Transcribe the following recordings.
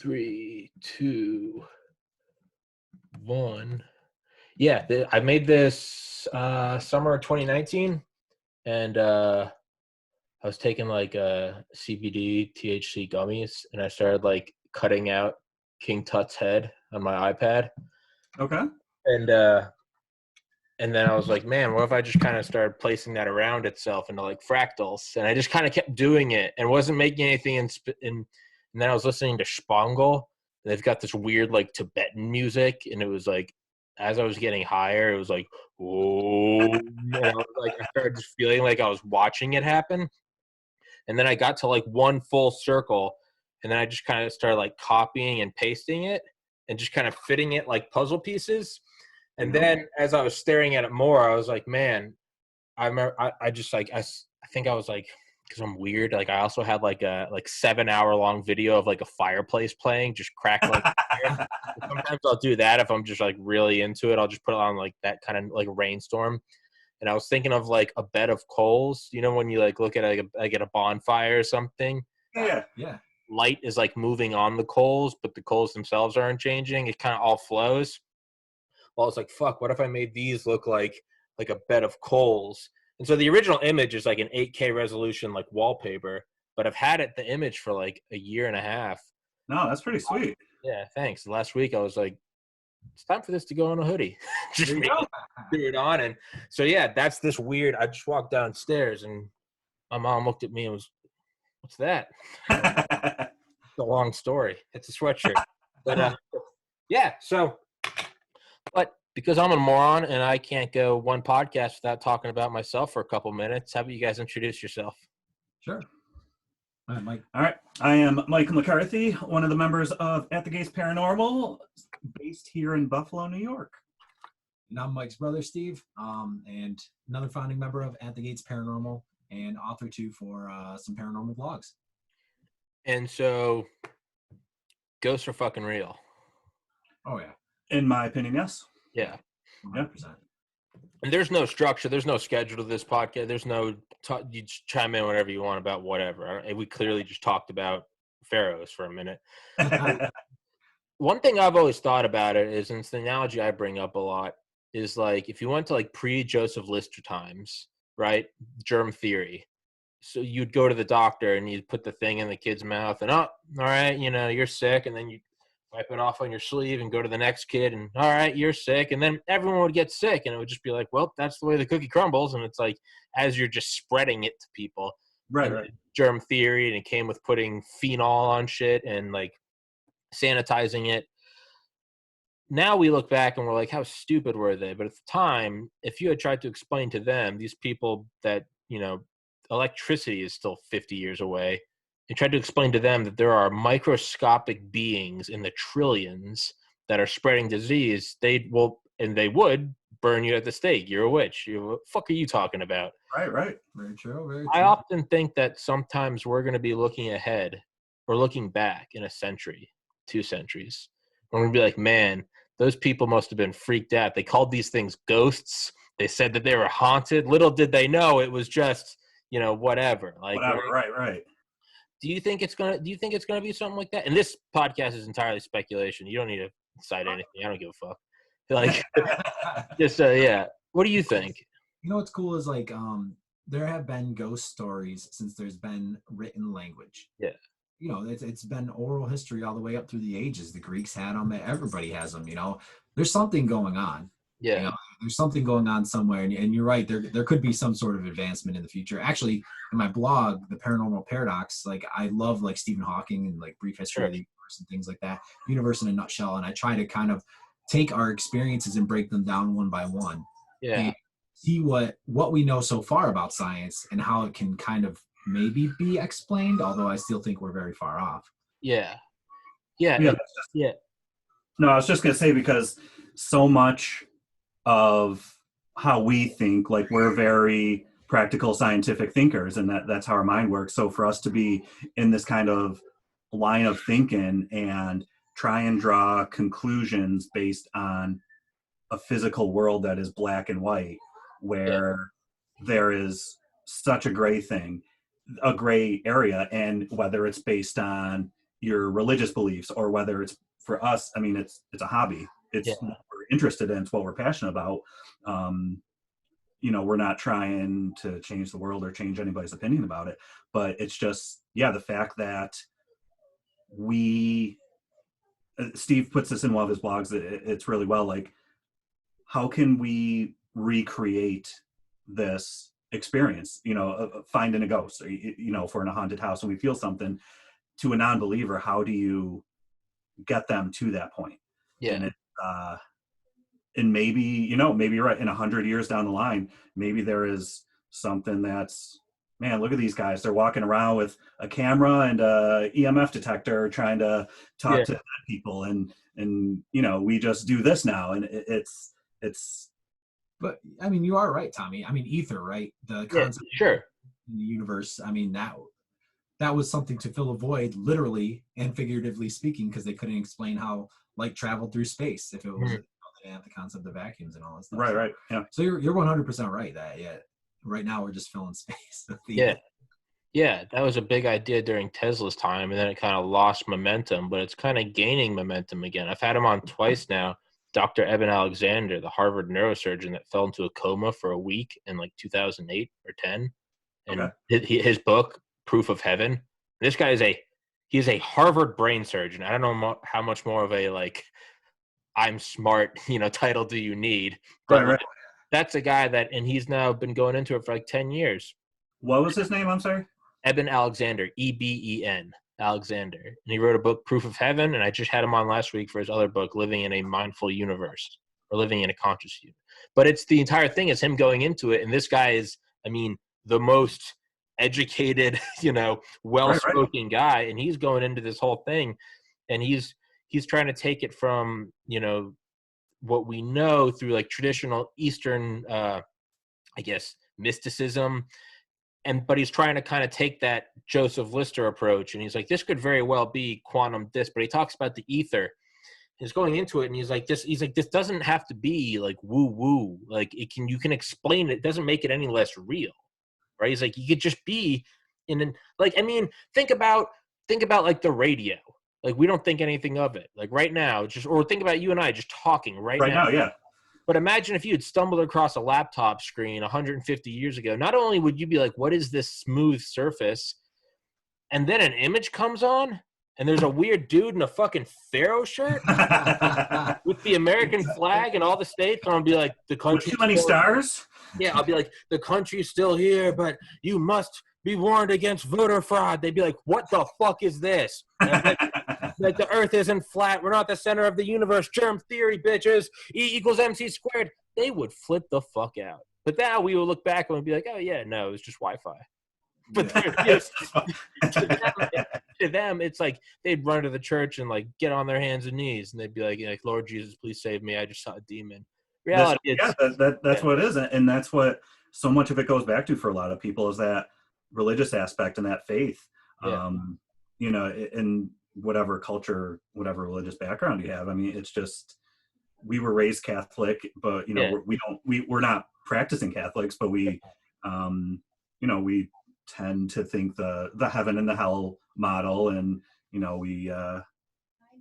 3, 2, 1. Yeah, I made this summer of 2019, and I was taking like CBD THC gummies, and I started like cutting out King Tut's head on my iPad. Okay. And then I was like, man, what if I just kind of started placing that around itself into like fractals? And I just kind of kept doing it and wasn't making anything. And then I was listening to Spangle. They've got this weird like Tibetan music, and it was like, as I was getting higher, it was like, oh, and I was like, I started just feeling like I was watching it happen. And then I got to like one full circle, and then I just kind of started like copying and pasting it and just kind of fitting it like puzzle pieces. And then as I was staring at it more, I was like, man, I remember I just like, I think I was like, because I'm weird. Like I also had like a 7-hour long video of like a fireplace playing, just crackling. Sometimes I'll do that if I'm just like really into it. I'll just put it on like that kind of like rainstorm. And I was thinking of like a bed of coals. You know, when you like look at like at a bonfire or something. Yeah. Light is like moving on the coals, but the coals themselves aren't changing. It kind of all flows. Well, I was like, fuck, what if I made these look like a bed of coals? And so the original image is like an 8K resolution, like wallpaper, but I've had the image for like a year and a half. No, that's pretty sweet. Yeah, thanks. Last week I was like, it's time for this to go on a hoodie. Just threw it on. And so, yeah, that's this weird. I just walked downstairs and my mom looked at me and was, what's that? It's a long story. It's a sweatshirt. But yeah, so. But because I'm a moron and I can't go one podcast without talking about myself for a couple minutes, how about you guys introduce yourself? Sure. All right, Mike. All right. I am Mike McCarthy, one of the members of At the Gates Paranormal, based here in Buffalo, New York. And I'm Mike's brother, Steve, and another founding member of At the Gates Paranormal and author too for some paranormal blogs. And so, ghosts are fucking real. Oh, yeah. In my opinion, yes. Yeah. 100%. And there's no structure. There's no schedule to this podcast. There's no you just chime in whenever you want about whatever. We clearly just talked about pharaohs for a minute. One thing I've always thought about it is, and it's the analogy I bring up a lot, is like if you went to like pre-Joseph Lister times, right? Germ theory. So you'd go to the doctor and you'd put the thing in the kid's mouth and, oh, all right, you know, you're sick. And then you wipe it off on your sleeve and go to the next kid and, all right, you're sick. And then everyone would get sick and it would just be like, well, that's the way the cookie crumbles. And it's like, as you're just spreading it to people. Right. Germ theory, and it came with putting phenol on shit and like sanitizing it. Now we look back and we're like, how stupid were they? But at the time, if you had tried to explain to them, these people that, you know, electricity is still 50 years away, and tried to explain to them that there are microscopic beings in the trillions that are spreading disease, they would burn you at the stake. You're a witch. What the fuck are you talking about? Right. Very true. Very true. I often think that sometimes we're going to be looking ahead or looking back in a century, 2 centuries. We're going to be like, man, those people must have been freaked out. They called these things ghosts. They said that they were haunted. Little did they know it was just, you know, whatever. Like, Right. Do you think it's gonna be something like that? And this podcast is entirely speculation. You don't need to cite anything. I don't give a fuck. Like, just yeah. What do you think? You know what's cool is like there have been ghost stories since there's been written language. Yeah. You know, it's been oral history all the way up through the ages. The Greeks had them. Everybody has them. You know, there's something going on. Yeah. You know, there's something going on somewhere, and you're right. There could be some sort of advancement in the future. Actually, in my blog, The Paranormal Paradox, like I love like Stephen Hawking and like Brief History of the Universe and things like that. Universe in a nutshell, and I try to kind of take our experiences and break them down one by one. Yeah. And see what we know so far about science and how it can kind of maybe be explained. Although I still think we're very far off. Yeah. No, I was just gonna say, because so much of how we think, like we're very practical scientific thinkers, and that's how our mind works. So for us to be in this kind of line of thinking and try and draw conclusions based on a physical world that is black and white, where there is such a gray area, and whether it's based on your religious beliefs, or whether it's for us, I mean, it's a hobby. It's what we're interested in. It's what we're passionate about. We're not trying to change the world or change anybody's opinion about it, but it's just, the fact that Steve puts this in one of his blogs, it's really well, like, how can we recreate this experience, finding a ghost, or, if we're in a haunted house and we feel something, to a non-believer, how do you get them to that point? And maybe you're right, in 100 years down the line, maybe there is something that's, man, look at these guys, they're walking around with a camera and a EMF detector trying to talk to people, and we just do this now, and it's But I mean, you are right, Tommy. I mean, ether, right? The concept in the universe. I mean, that was something to fill a void, literally and figuratively speaking, because they couldn't explain how light traveled through space if it was they didn't have the concept of vacuums and all that stuff. Right. Yeah. So you're 100% right that right now we're just filling space. That was a big idea during Tesla's time, and then it kind of lost momentum, but it's kind of gaining momentum again. I've had him on twice now. Dr. Eben Alexander, the Harvard neurosurgeon that fell into a coma for a week in like 2008 or 10. And his book, Proof of Heaven. This guy is a Harvard brain surgeon. I don't know how much more of a, like, I'm smart, title do you need. But right. That's a guy and he's now been going into it for like 10 years. What was his name? I'm sorry? Eben Alexander, Eben Alexander. And he wrote a book, Proof of Heaven, and I just had him on last week for his other book, Living in a Mindful Universe, or Living in a Conscious Universe. But it's the entire thing is him going into it, and this guy is, I mean, the most educated, well-spoken guy, and he's going into this whole thing, and he's trying to take it from, what we know through like traditional Eastern, mysticism, but he's trying to kind of take that Joseph Lister approach, and he's like, this could very well be quantum this, but he talks about the ether. He's going into it, and he's like, this doesn't have to be like woo woo, like you can explain it. It doesn't make it any less real, right? He's like, you could just be think about like the radio. Like, we don't think anything of it. Like right now, or think about you and I just talking right now. Yeah. But imagine if you had stumbled across a laptop screen 150 years ago. Not only would you be like, what is this smooth surface? And then an image comes on, and there's a weird dude in a fucking Pharaoh shirt with the American flag and all the states. And I'll be like, the country. Too many stars? Yeah, I'll be like, the country's still here, but you must be warned against voter fraud. They'd be like, what the fuck is this? Like the earth isn't flat. We're not the center of the universe. Germ theory, bitches. E = MC squared. They would flip the fuck out. But now we will look back and we'll be like, oh, yeah, no, it's just Wi-Fi. But to them, it's like they'd run to the church and like get on their hands and knees. And they'd be like, Lord Jesus, please save me. I just saw a demon. Reality, that's what it is. And that's what so much of it goes back to for a lot of people, is that religious aspect and that faith. In whatever culture, whatever religious background you have. I mean, it's just, we were raised Catholic, but we're not practicing Catholics, but we we tend to think the heaven and the hell model, and we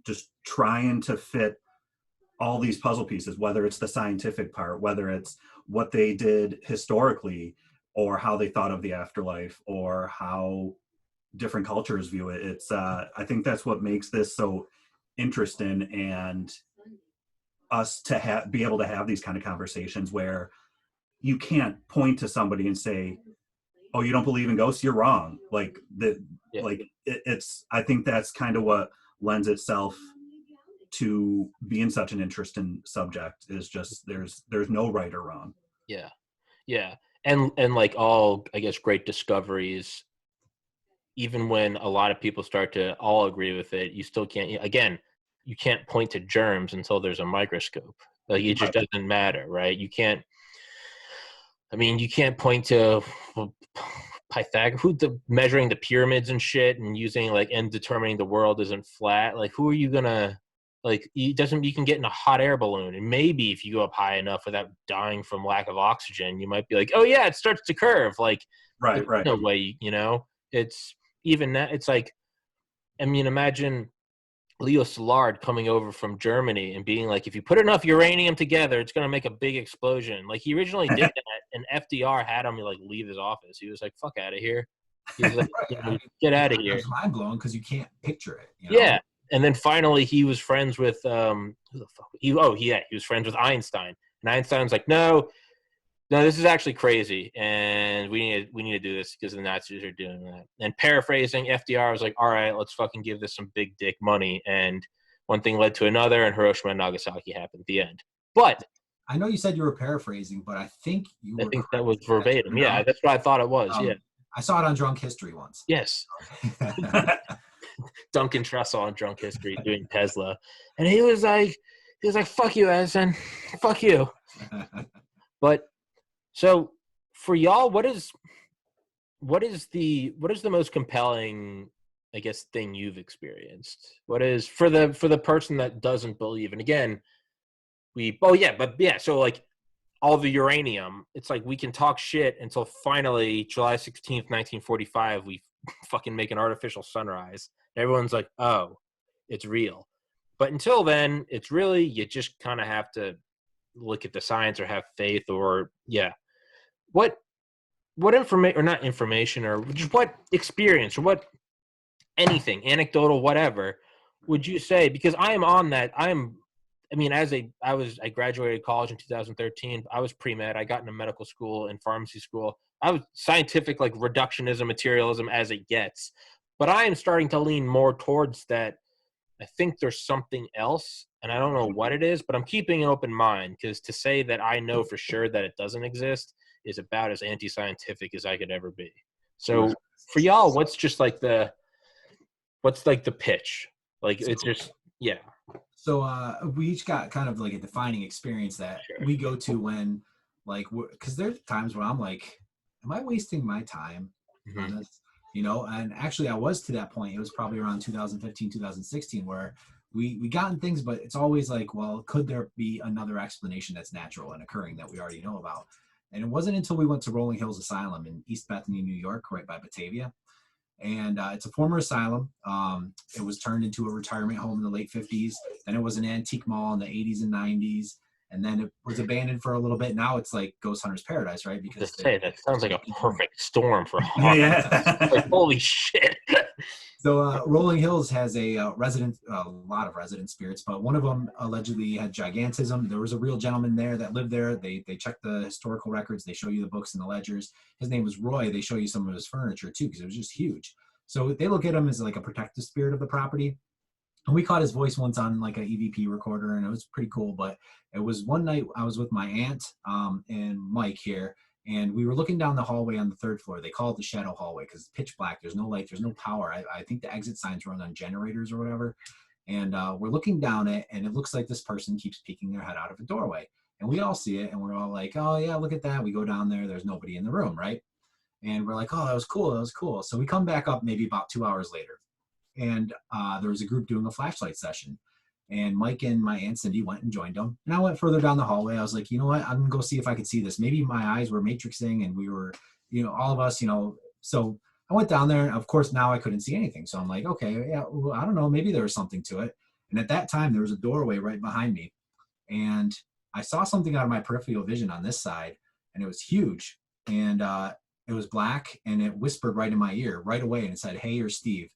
just trying to fit all these puzzle pieces, whether it's the scientific part, whether it's what they did historically, or how they thought of the afterlife, or how different cultures view it. It's I think that's what makes this so interesting, and us to be able to have these kind of conversations where you can't point to somebody and say, oh, you don't believe in ghosts, you're wrong. Like it's I think that's kind of what lends itself to being such an interesting subject, is just there's no right or wrong. And like all, I guess, great discoveries, even when a lot of people start to all agree with it, you still can't, again, you can't point to germs until there's a microscope. Like, it just doesn't matter, right? You can't point to Pythagoras, measuring the pyramids and shit and using and determining the world isn't flat. Like, who are you gonna, you can get in a hot air balloon, and maybe if you go up high enough without dying from lack of oxygen, you might be like, oh yeah, it starts to curve. Like, right. No way, it's even that. It's like, I mean, imagine Leo Szilard coming over from Germany and being like, if you put enough uranium together, it's going to make a big explosion. Like, he originally did that, and FDR had him like leave his office. He was like, fuck out of here. He was like, get out of here. It's mind blowing because you can't picture it. Yeah. And then finally he was friends with who the fuck? He was friends with Einstein. And Einstein's like, no, this is actually crazy, and we need to do this because the Nazis are doing that. And paraphrasing, FDR was like, all right, let's fucking give this some big dick money. And one thing led to another, and Hiroshima and Nagasaki happened at the end. But I know you said you were paraphrasing, but I think that was verbatim. Yeah, that's what I thought it was. Yeah, I saw it on Drunk History once. Yes. Duncan Trussell on Drunk History doing Tesla, and he was like, fuck you, Edison, fuck you. But so for y'all, what is the most compelling, I guess, thing you've experienced? What is for the person that doesn't believe? And again, so like all the uranium, it's like we can talk shit until finally July 16th, 1945, we fucking make an artificial sunrise. Everyone's like, oh, it's real. But until then, it's really, you just kind of have to look at the science or have faith or, yeah. What information, or not information, or just what experience or what anything, anecdotal, whatever, would you say? Because I am on that. I graduated college in 2013. I was pre-med. I got into medical school and pharmacy school. I was scientific, like reductionism, materialism as it gets. But I am starting to lean more towards that. I think there's something else, and I don't know what it is, but I'm keeping an open mind, because to say that I know for sure that it doesn't exist is about as anti-scientific as I could ever be. So for y'all, what's the pitch? Like, it's just, yeah. So we each got kind of like a defining experience that we go to when, like, because there's times when I'm like, am I wasting my time on this? And actually I was to that point. It was probably around 2015, 2016, where we gotten things, but it's always like, well, could there be another explanation that's natural and occurring that we already know about? And it wasn't until we went to Rolling Hills Asylum in East Bethany, New York, right by Batavia. And it's a former asylum. It was turned into a retirement home in the late 50s. Then it was an antique mall in the 80s and 90s. And then it was abandoned for a little bit. Now it's like Ghost Hunter's Paradise, right? Because that sounds like a perfect storm for horror. Yeah. Like, holy shit. So Rolling Hills has a lot of resident spirits, but one of them allegedly had gigantism. There was a real gentleman there that lived there. They checked the historical records. They show you the books and the ledgers. His name was Roy. They show you some of his furniture too, because it was just huge. So they look at him as like a protective spirit of the property. And we caught his voice once on like an EVP recorder, and it was pretty cool. But it was one night I was with my aunt and Mike here, and we were looking down the hallway on the third floor. They call it the shadow hallway because it's pitch black. There's no light. There's no power. I think the exit signs run on generators or whatever. And we're looking down it, and it looks like this person keeps peeking their head out of a doorway. And we all see it, and we're all like, oh, yeah, look at that. We go down there. There's nobody in the room, right? And we're like, oh, that was cool. That was cool. So we come back up maybe about 2 hours later. And there was a group doing a flashlight session. And Mike and my Aunt Cindy went and joined them. And I went further down the hallway. I was like, you know what? I'm going to go see if I could see this. Maybe my eyes were matrixing and we were, all of us, So I went down there. And of course, now I couldn't see anything. So I'm like, okay, yeah, well, I don't know. Maybe there was something to it. And at that time, there was a doorway right behind me. And I saw something out of my peripheral vision on this side. And it was huge. And it was black. And it whispered right in my ear right away. And it said, hey, you're Steve.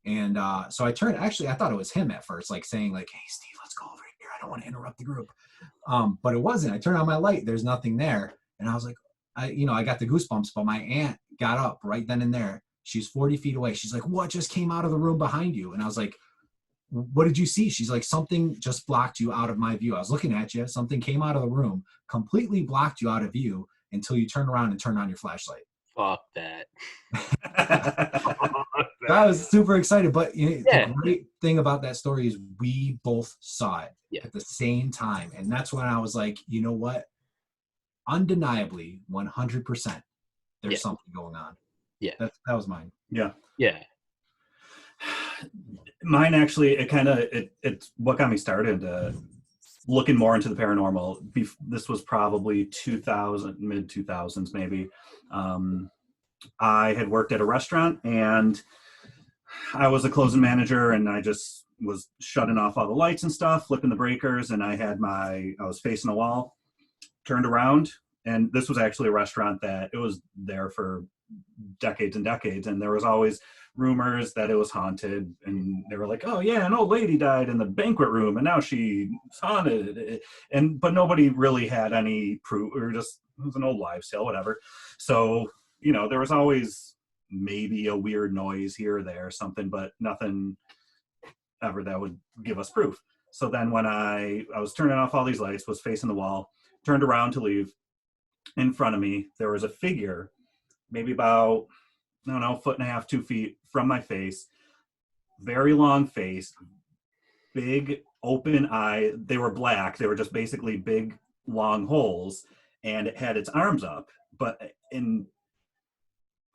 And so I turned, actually, I thought it was him at first, like saying like, hey, Steve, let's go over here. I don't want to interrupt the group. But it wasn't. I turned on my light. There's nothing there. And I was like, I got the goosebumps, but my aunt got up right then and there. She's 40 feet away. She's like, what just came out of the room behind you? And I was like, what did you see? She's like, something just blocked you out of my view. I was looking at you. Something came out of the room, completely blocked you out of view until you turned around and turned on your flashlight. Fuck that. I was super excited, but the great thing about that story is we both saw it at the same time. And that's when I was like, you know what? Undeniably, 100%, there's something going on. Yeah. That was mine. Yeah. Yeah. Mine actually, it's what got me started looking more into the paranormal. This was probably 2000, mid 2000s maybe. I had worked at a restaurant, and I was a closing manager, and I just was shutting off all the lights and stuff, flipping the breakers, and I was facing a wall, turned around, and this was actually a restaurant that it was there for decades and decades, and there was always rumors that it was haunted, and they were like, oh yeah, an old lady died in the banquet room and now she's haunted, but nobody really had any proof, or just, it was an old wives' tale, whatever. So there was always maybe a weird noise here or there, something, but nothing ever that would give us proof. So then when I was turning off all these lights, was facing the wall, turned around to leave, in front of me there was a figure maybe about, I don't know, 1.5 to 2 feet from my face, very long face, big open eye. They were black. They were just basically big, long holes, and it had its arms up. But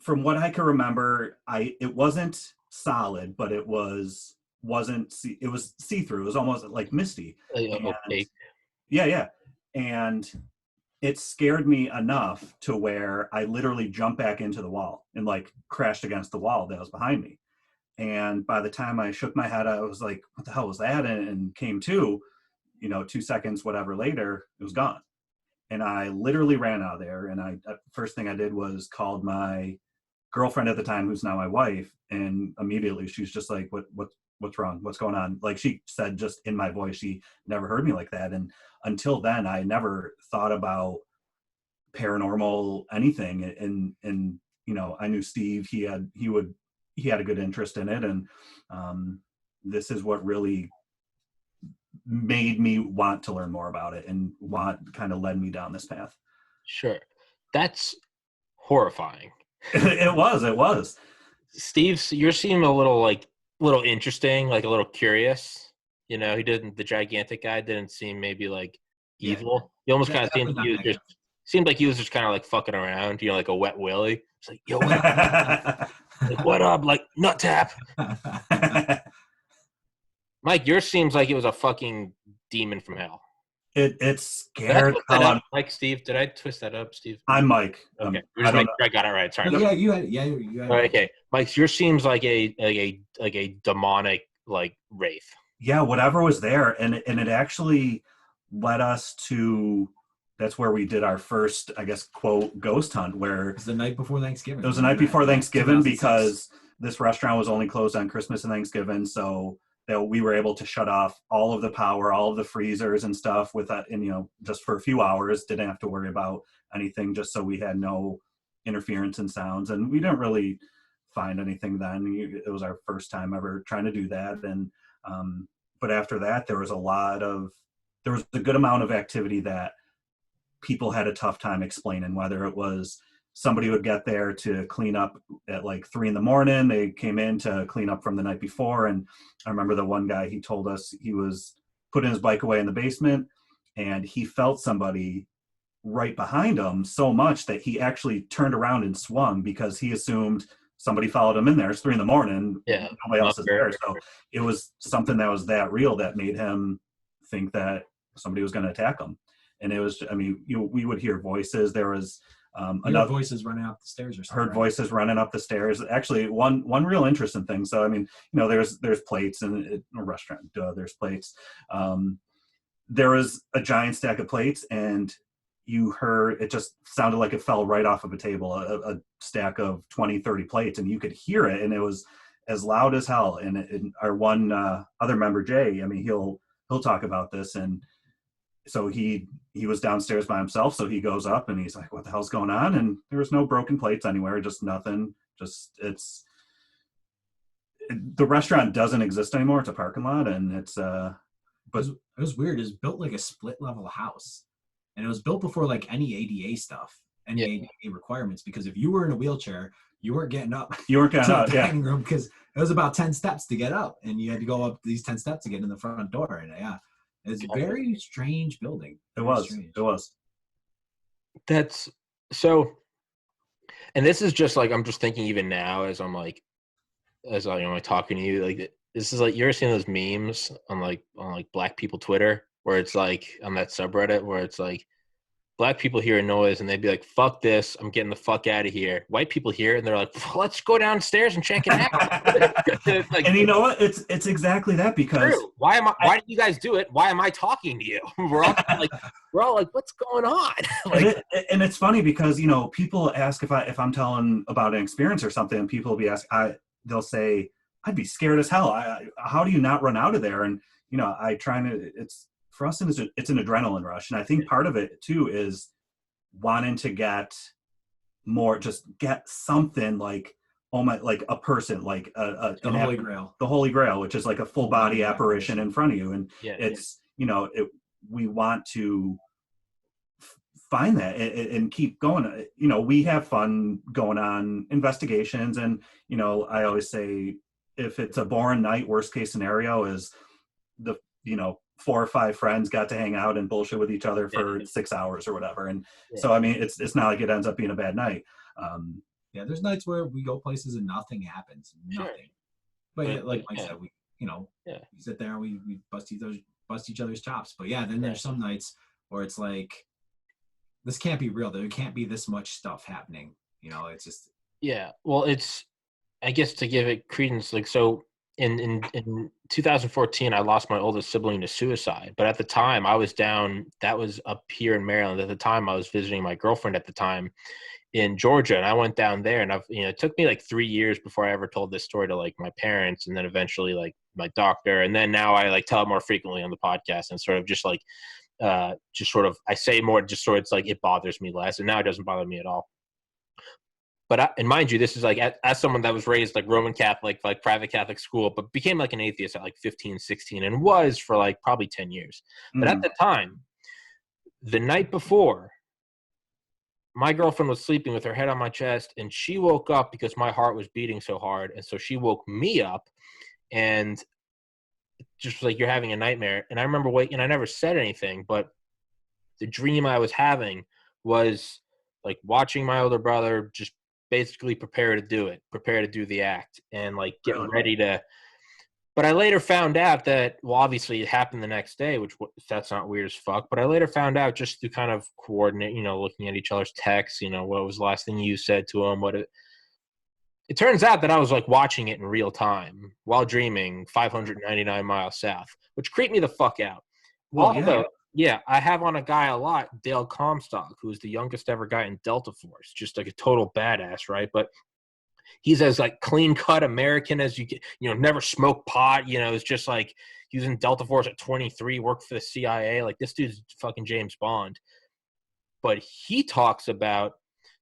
from what I can remember, it wasn't solid, but it was see-through. It was almost like misty. Okay. Yeah. And it scared me enough to where I literally jumped back into the wall and like crashed against the wall that was behind me. And by the time I shook my head, I was like, what the hell was that? And came to, 2 seconds, whatever later, it was gone. And I literally ran out of there. And first thing I did was called my girlfriend at the time, who's now my wife. And immediately she's just like, what's wrong? What's going on? Like she said, just in my voice, she never heard me like that. And until then, I never thought about paranormal anything. And I knew Steve, he had a good interest in it. And this is what really made me want to learn more about it and kind of led me down this path. Sure. That's horrifying. It was. Steve, you're seeming a little interesting, like a little curious. He didn't. The gigantic guy didn't seem maybe like evil. He almost kind of seemed like he was just kind of like fucking around. Like a wet willy. It's like, yo, what up? Like, what up? Like nut tap. Mike, yours seems like it was a fucking demon from hell. It scared. Mike, Steve, did I twist that up, Steve? I'm Mike. Okay, I got it right. Sorry. Yeah, you had it. All right, okay, Mike, yours seems like a demonic like wraith. Yeah, whatever was there, and it actually led us to. That's where we did our first, I guess, quote, ghost hunt. Where it was the night before Thanksgiving. It was the night before Thanksgiving because this restaurant was only closed on Christmas and Thanksgiving, so that we were able to shut off all of the power, all of the freezers and stuff with that, and just for a few hours, didn't have to worry about anything, just so we had no interference in sounds. And we didn't really find anything then. It was our first time ever trying to do that. And but after that, there was a good amount of activity that people had a tough time explaining, whether it was somebody would get there to clean up at like 3 a.m. They came in to clean up from the night before. And I remember the one guy, he told us he was putting his bike away in the basement and he felt somebody right behind him so much that he actually turned around and swung because he assumed somebody followed him in there. It's 3 a.m. Yeah. Nobody else is there. So it was something that was that real that made him think that somebody was going to attack him. And it was, we would hear voices. There was, another voices running up the stairs or something. Heard voices running up the stairs. Actually, one real interesting thing. So there's plates in a restaurant. There's plates. There was a giant stack of plates, and you heard it just sounded like it fell right off of a table. A stack of 20, 30 plates, and you could hear it, and it was as loud as hell. And our one other member, Jay, he'll talk about this, and so he was downstairs by himself. So he goes up and he's like, what the hell's going on? And there was no broken plates anywhere, just nothing. The restaurant doesn't exist anymore. It's a parking lot, and but it was weird. It was built like a split level house, and it was built before like any ADA stuff, any ADA requirements, because if you were in a wheelchair, you weren't getting up. You weren't getting up, dining room, because it was about 10 steps to get up, and you had to go up these 10 steps to get in the front door. And it's a very strange building. It was. That's so, and this is just like, I'm just thinking even now as I'm talking to you, like this is like, you're seeing those memes on Black people Twitter, where it's like on that subreddit where it's like black people hear a noise and they'd be like, fuck this, I'm getting the fuck out of here. White people hear it and they're like, let's go downstairs and check it out. Like, and you know what? It's exactly that, because true. Why did you guys do it? Why am I talking to you? We're all like, what's going on? Like, and it's funny because, you know, people ask if I'm telling about an experience or something, and people will be they'll say, I'd be scared as hell. How do you not run out of there? And, you know, for us, it's an adrenaline rush. And I think part of it too is wanting to get something like, like a person, like the Holy Grail. The Holy Grail, which is like a full body apparition in front of you. And you know, we want to find that and keep going. You know, we have fun going on investigations. And, you know, I always say, if it's a boring night, worst case scenario is 4 or 5 friends got to hang out and bullshit with each other for 6 hours or whatever. And so, I mean, it's not like it ends up being a bad night. There's nights where we go places and nothing happens. Nothing. Sure. But like Mike said, we sit there and we bust each other's chops. But then there's some nights where it's like, this can't be real. There can't be this much stuff happening. You know, it's just. Yeah. Well, it's, I guess, to give it credence, like, so in 2014, I lost my oldest sibling to suicide. But at the time, I was down, that was up here in Maryland. At the time, I was visiting my girlfriend at the time in Georgia, and I went down there, and it took me like 3 years before I ever told this story to like my parents, and then eventually like my doctor, and then now I like tell it more frequently on the podcast, and sort of just like I say more, just sort of, it's like it bothers me less, and now it doesn't bother me at all. But and mind you, this is like as someone that was raised like Roman Catholic, like private Catholic school, but became like an atheist at like 15, 16, and was for like probably 10 years. But at the time, the night before, my girlfriend was sleeping with her head on my chest, and she woke up because my heart was beating so hard. And so she woke me up and just was like, you're having a nightmare. And I remember waking, I never said anything, but the dream I was having was like watching my older brother just basically prepare to do the act and like get ready to. But I later found out that, well, obviously it happened the next day, which that's not weird as fuck. But I later found out, just to kind of coordinate, looking at each other's texts, what was the last thing you said to him? It turns out that I was like watching it in real time while dreaming 599 miles south, which creeped me the fuck out. Well, although, I have on a guy a lot, Dale Comstock, who is the youngest ever guy in Delta Force, just like a total badass, right? But he's as like clean cut American as you get, never smoked pot, it's just like he was in Delta Force at 23, worked for the CIA. Like this dude's fucking James Bond. But he talks about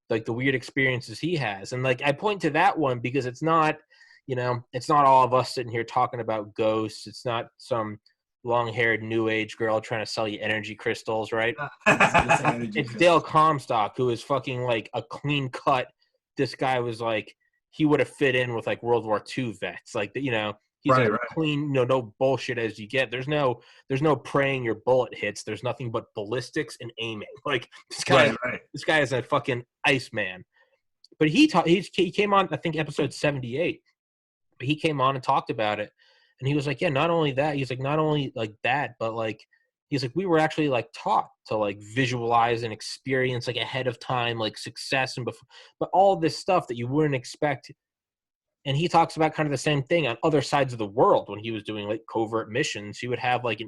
like the weird experiences he has. And like I point to that one because it's not, it's not all of us sitting here talking about ghosts. It's not some long-haired new age girl trying to sell you energy crystals, right? It's Dale Comstock, who is fucking like a clean cut. This guy was like, he would have fit in with like World War II vets. Like, he's right. Clean, no bullshit as you get. There's no praying your bullet hits. There's nothing but ballistics and aiming. Like this guy is a fucking Iceman. But he came on, I think, episode 78. But he came on and talked about it. And he was like, not only that, he's like, not only like that, but like, he's like, we were actually like taught to like visualize and experience like ahead of time, like success but all this stuff that you wouldn't expect. And he talks about kind of the same thing on other sides of the world when he was doing like covert missions. He would have like,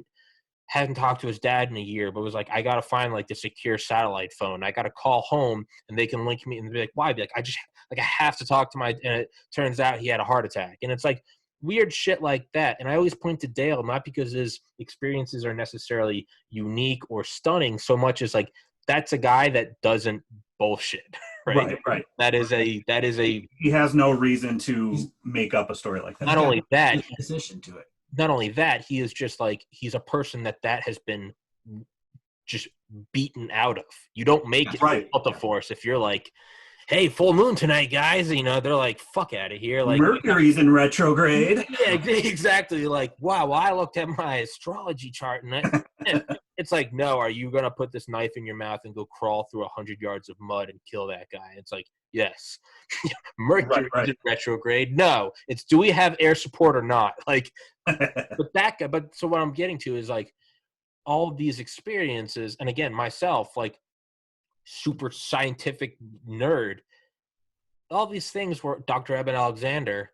hadn't talked to his dad in a year, but was like, I got to find like the secure satellite phone. I got to call home and they can link me and be like, why? Be like, I have to talk to and it turns out he had a heart attack. And it's like, weird shit like that. And I always point to Dale, not because his experiences are necessarily unique or stunning so much as like, that's a guy that doesn't bullshit, right? Right. That is a, he has no reason to make up a story like that. Not only that, position to it. Not only that, he is just like, he's a person that has been just beaten out of. You don't make it out the force if you're like, hey, full moon tonight, guys. They're like, fuck out of here. Like Mercury's in retrograde. Yeah, exactly. Like, wow, well, I looked at my astrology chart and it's like, no, are you going to put this knife in your mouth and go crawl through 100 yards of mud and kill that guy? It's like, yes. Mercury's in retrograde. No, it's, do we have air support or not? Like, but that guy, so what I'm getting to is like all of these experiences. And again, myself, like, super scientific nerd. All these things were Dr. Eben Alexander,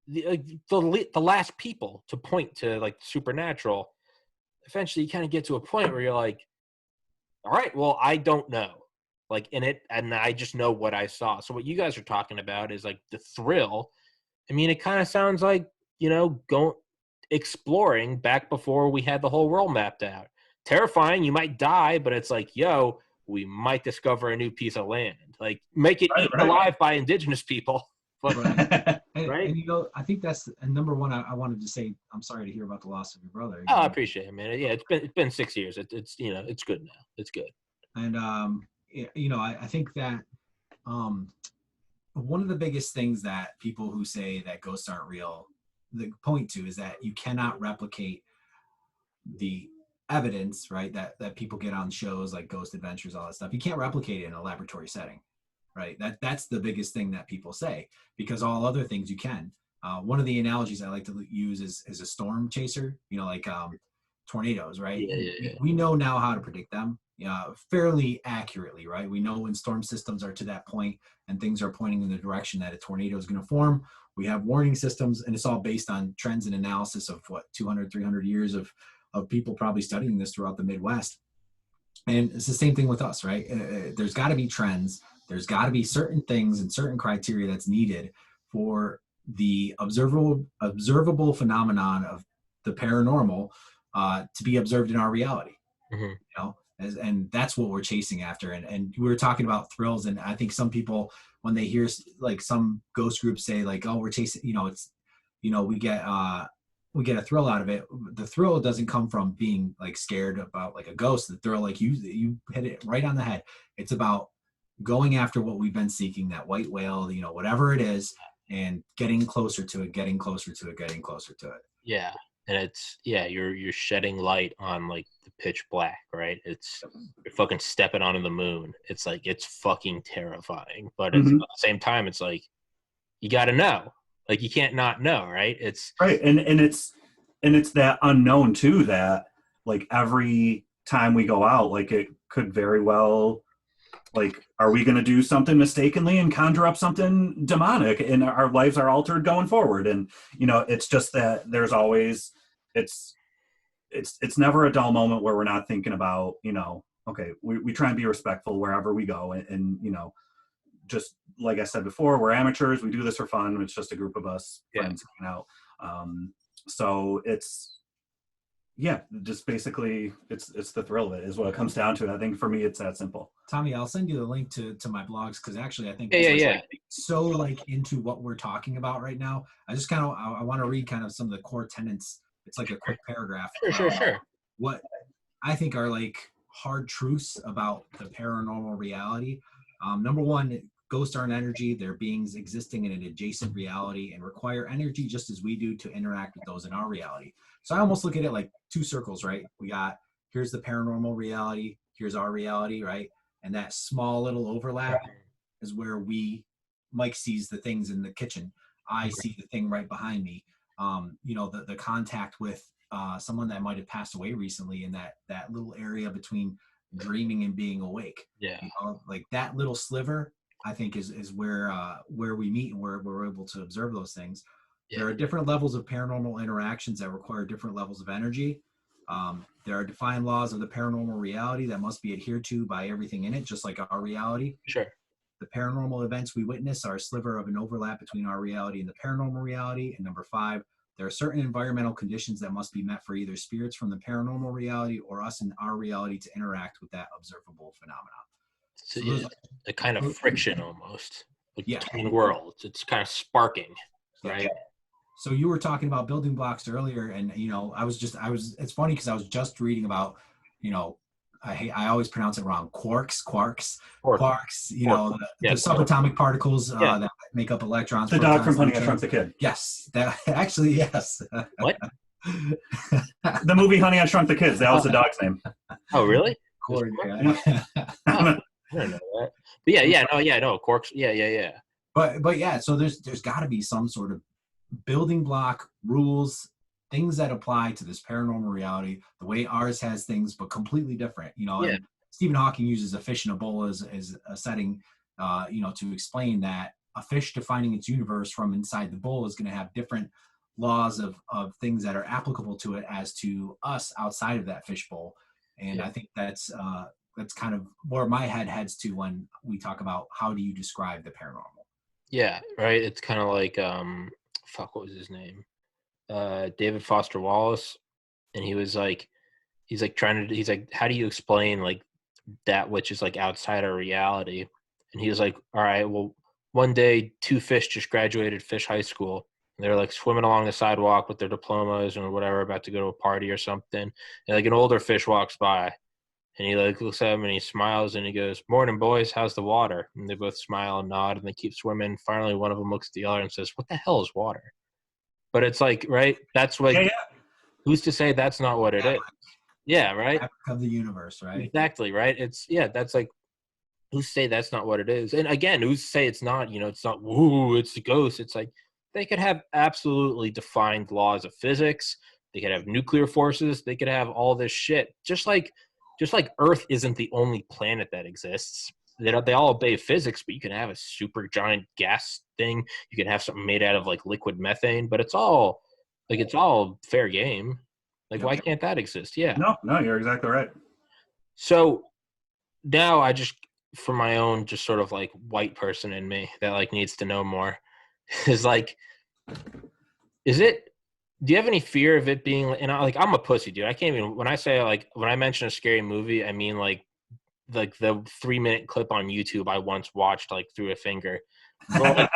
the last people to point to like supernatural. Eventually you kind of get to a point where you're like, all right, well, I don't know. Like and I just know what I saw. So what you guys are talking about is like the thrill. I mean, it kind of sounds like, going exploring back before we had the whole world mapped out. Terrifying, you might die, but it's like, yo, we might discover a new piece of land. Like, make it eaten alive by indigenous people. But, right. And I think that's number one. I wanted to say, I'm sorry to hear about the loss of your brother. Oh, I appreciate it, man. Yeah, it's been 6 years. It's it's good now. It's good. And I think that one of the biggest things that people who say that ghosts aren't real, the point to is that you cannot replicate the evidence, right? That people get on shows like Ghost Adventures, all that stuff. You can't replicate it in a laboratory setting, right? That's the biggest thing that people say, because all other things you can. One of the analogies I like to use is a storm chaser, like tornadoes, right? Yeah. We know now how to predict them fairly accurately, right? We know when storm systems are to that point and things are pointing in the direction that a tornado is going to form. We have warning systems, and it's all based on trends and analysis of 200, 300 years of people probably studying this throughout the Midwest. And it's the same thing with us, right? There's got to be trends. There's got to be certain things and certain criteria that's needed for the observable phenomenon of the paranormal to be observed in our reality. Mm-hmm. And that's what we're chasing after. And we were talking about thrills, and I think some people, when they hear like some ghost groups say like, oh, we're chasing, we get a thrill out of it. The thrill doesn't come from being like scared about like a ghost. The thrill, like you hit it right on the head. It's about going after what we've been seeking, that white whale, whatever it is, and getting closer to it, getting closer to it, getting closer to it. Yeah. And you're shedding light on like the pitch black, right? You're fucking stepping onto the moon. It's like, it's fucking terrifying, but it's, at the same time, it's like, you got to know, like, you can't not know, right? It's right. And it's that unknown too, that like every time we go out, like it could very well, like, are we going to do something mistakenly and conjure up something demonic, and our lives are altered going forward? And, it's just that there's always, it's never a dull moment where we're not thinking about, okay, we try and be respectful wherever we go. And just like I said before, we're amateurs. We do this for fun. It's just a group of us friends hanging out. So it's, just basically it's the thrill of it is what it comes down to. I think for me, it's that simple. Tommy, I'll send you the link to my blogs, because actually I think so like into what we're talking about right now. I just I want to read kind of some of the core tenets. It's like a quick paragraph. Sure. What I think are like hard truths about the paranormal reality. Number one, ghosts aren't energy. They're beings existing in an adjacent reality and require energy just as we do to interact with those in our reality. So I almost look at it like two circles, right? We got, here's the paranormal reality, here's our reality, right? And that small little overlap is where Mike sees the things in the kitchen. I see the thing right behind me. The contact with someone that might have passed away recently in that little area between dreaming and being awake. Yeah. Like that little sliver, I think is where we meet and where we're able to observe those things. Yeah. There are different levels of paranormal interactions that require different levels of energy. There are defined laws of the paranormal reality that must be adhered to by everything in it, just like our reality. Sure. The paranormal events we witness are a sliver of an overlap between our reality and the paranormal reality. And number 5, there are certain environmental conditions that must be met for either spirits from the paranormal reality or us in our reality to interact with that observable phenomenon. So a kind of friction almost between worlds. It's kind of sparking, right? Yeah. So you were talking about building blocks earlier, and it's funny because I was just reading about, I always pronounce it wrong. Quarks, the subatomic particles that make up electrons. The dog from Honey, I Shrunk the Kid. Yes, that actually, yes. What? The movie Honey, I Shrunk the Kids. That was the dog's name. Oh, really? Quark, I don't know that. But no, quarks. Yeah. But yeah, so there's got to be some sort of building block rules, things that apply to this paranormal reality, the way ours has things, but completely different. Stephen Hawking uses a fish in a bowl as a setting, to explain that a fish defining its universe from inside the bowl is going to have different laws of things that are applicable to it as to us outside of that fish bowl. And I think that's kind of where my head heads to when we talk about how do you describe the paranormal. Yeah, right. It's kind of like what was his name? David Foster Wallace, and he's like, how do you explain like that which is like outside our reality? And he was like, all right, well, one day 2 fish just graduated Fish High School. And they're like swimming along the sidewalk with their diplomas or whatever, about to go to a party or something. And like an older fish walks by, and he like looks at him and he smiles and he goes, "Morning, boys. How's the water?" And they both smile and nod and they keep swimming. Finally, one of them looks at the other and says, "What the hell is water?" But it's like, right? That's like, who's to say that's not what it is? Yeah, right? Of the universe, right? Exactly, right? That's like, who's to say that's not what it is? And again, who's to say it's not, it's not, woo, it's a ghost. It's like, they could have absolutely defined laws of physics. They could have nuclear forces. They could have all this shit. Just like Earth isn't the only planet that exists. They all obey physics, but you can have a super giant gas thing. You can have something made out of like liquid methane, but it's all fair game. Like, why can't that exist? Yeah. No, you're exactly right. So now I just, for my own just sort of like white person in me that like needs to know more, is like, do you have any fear of it being, and I'm a pussy, dude. I can't even, when I mention a scary movie, I mean like the 3-minute clip on YouTube I once watched like through a finger. But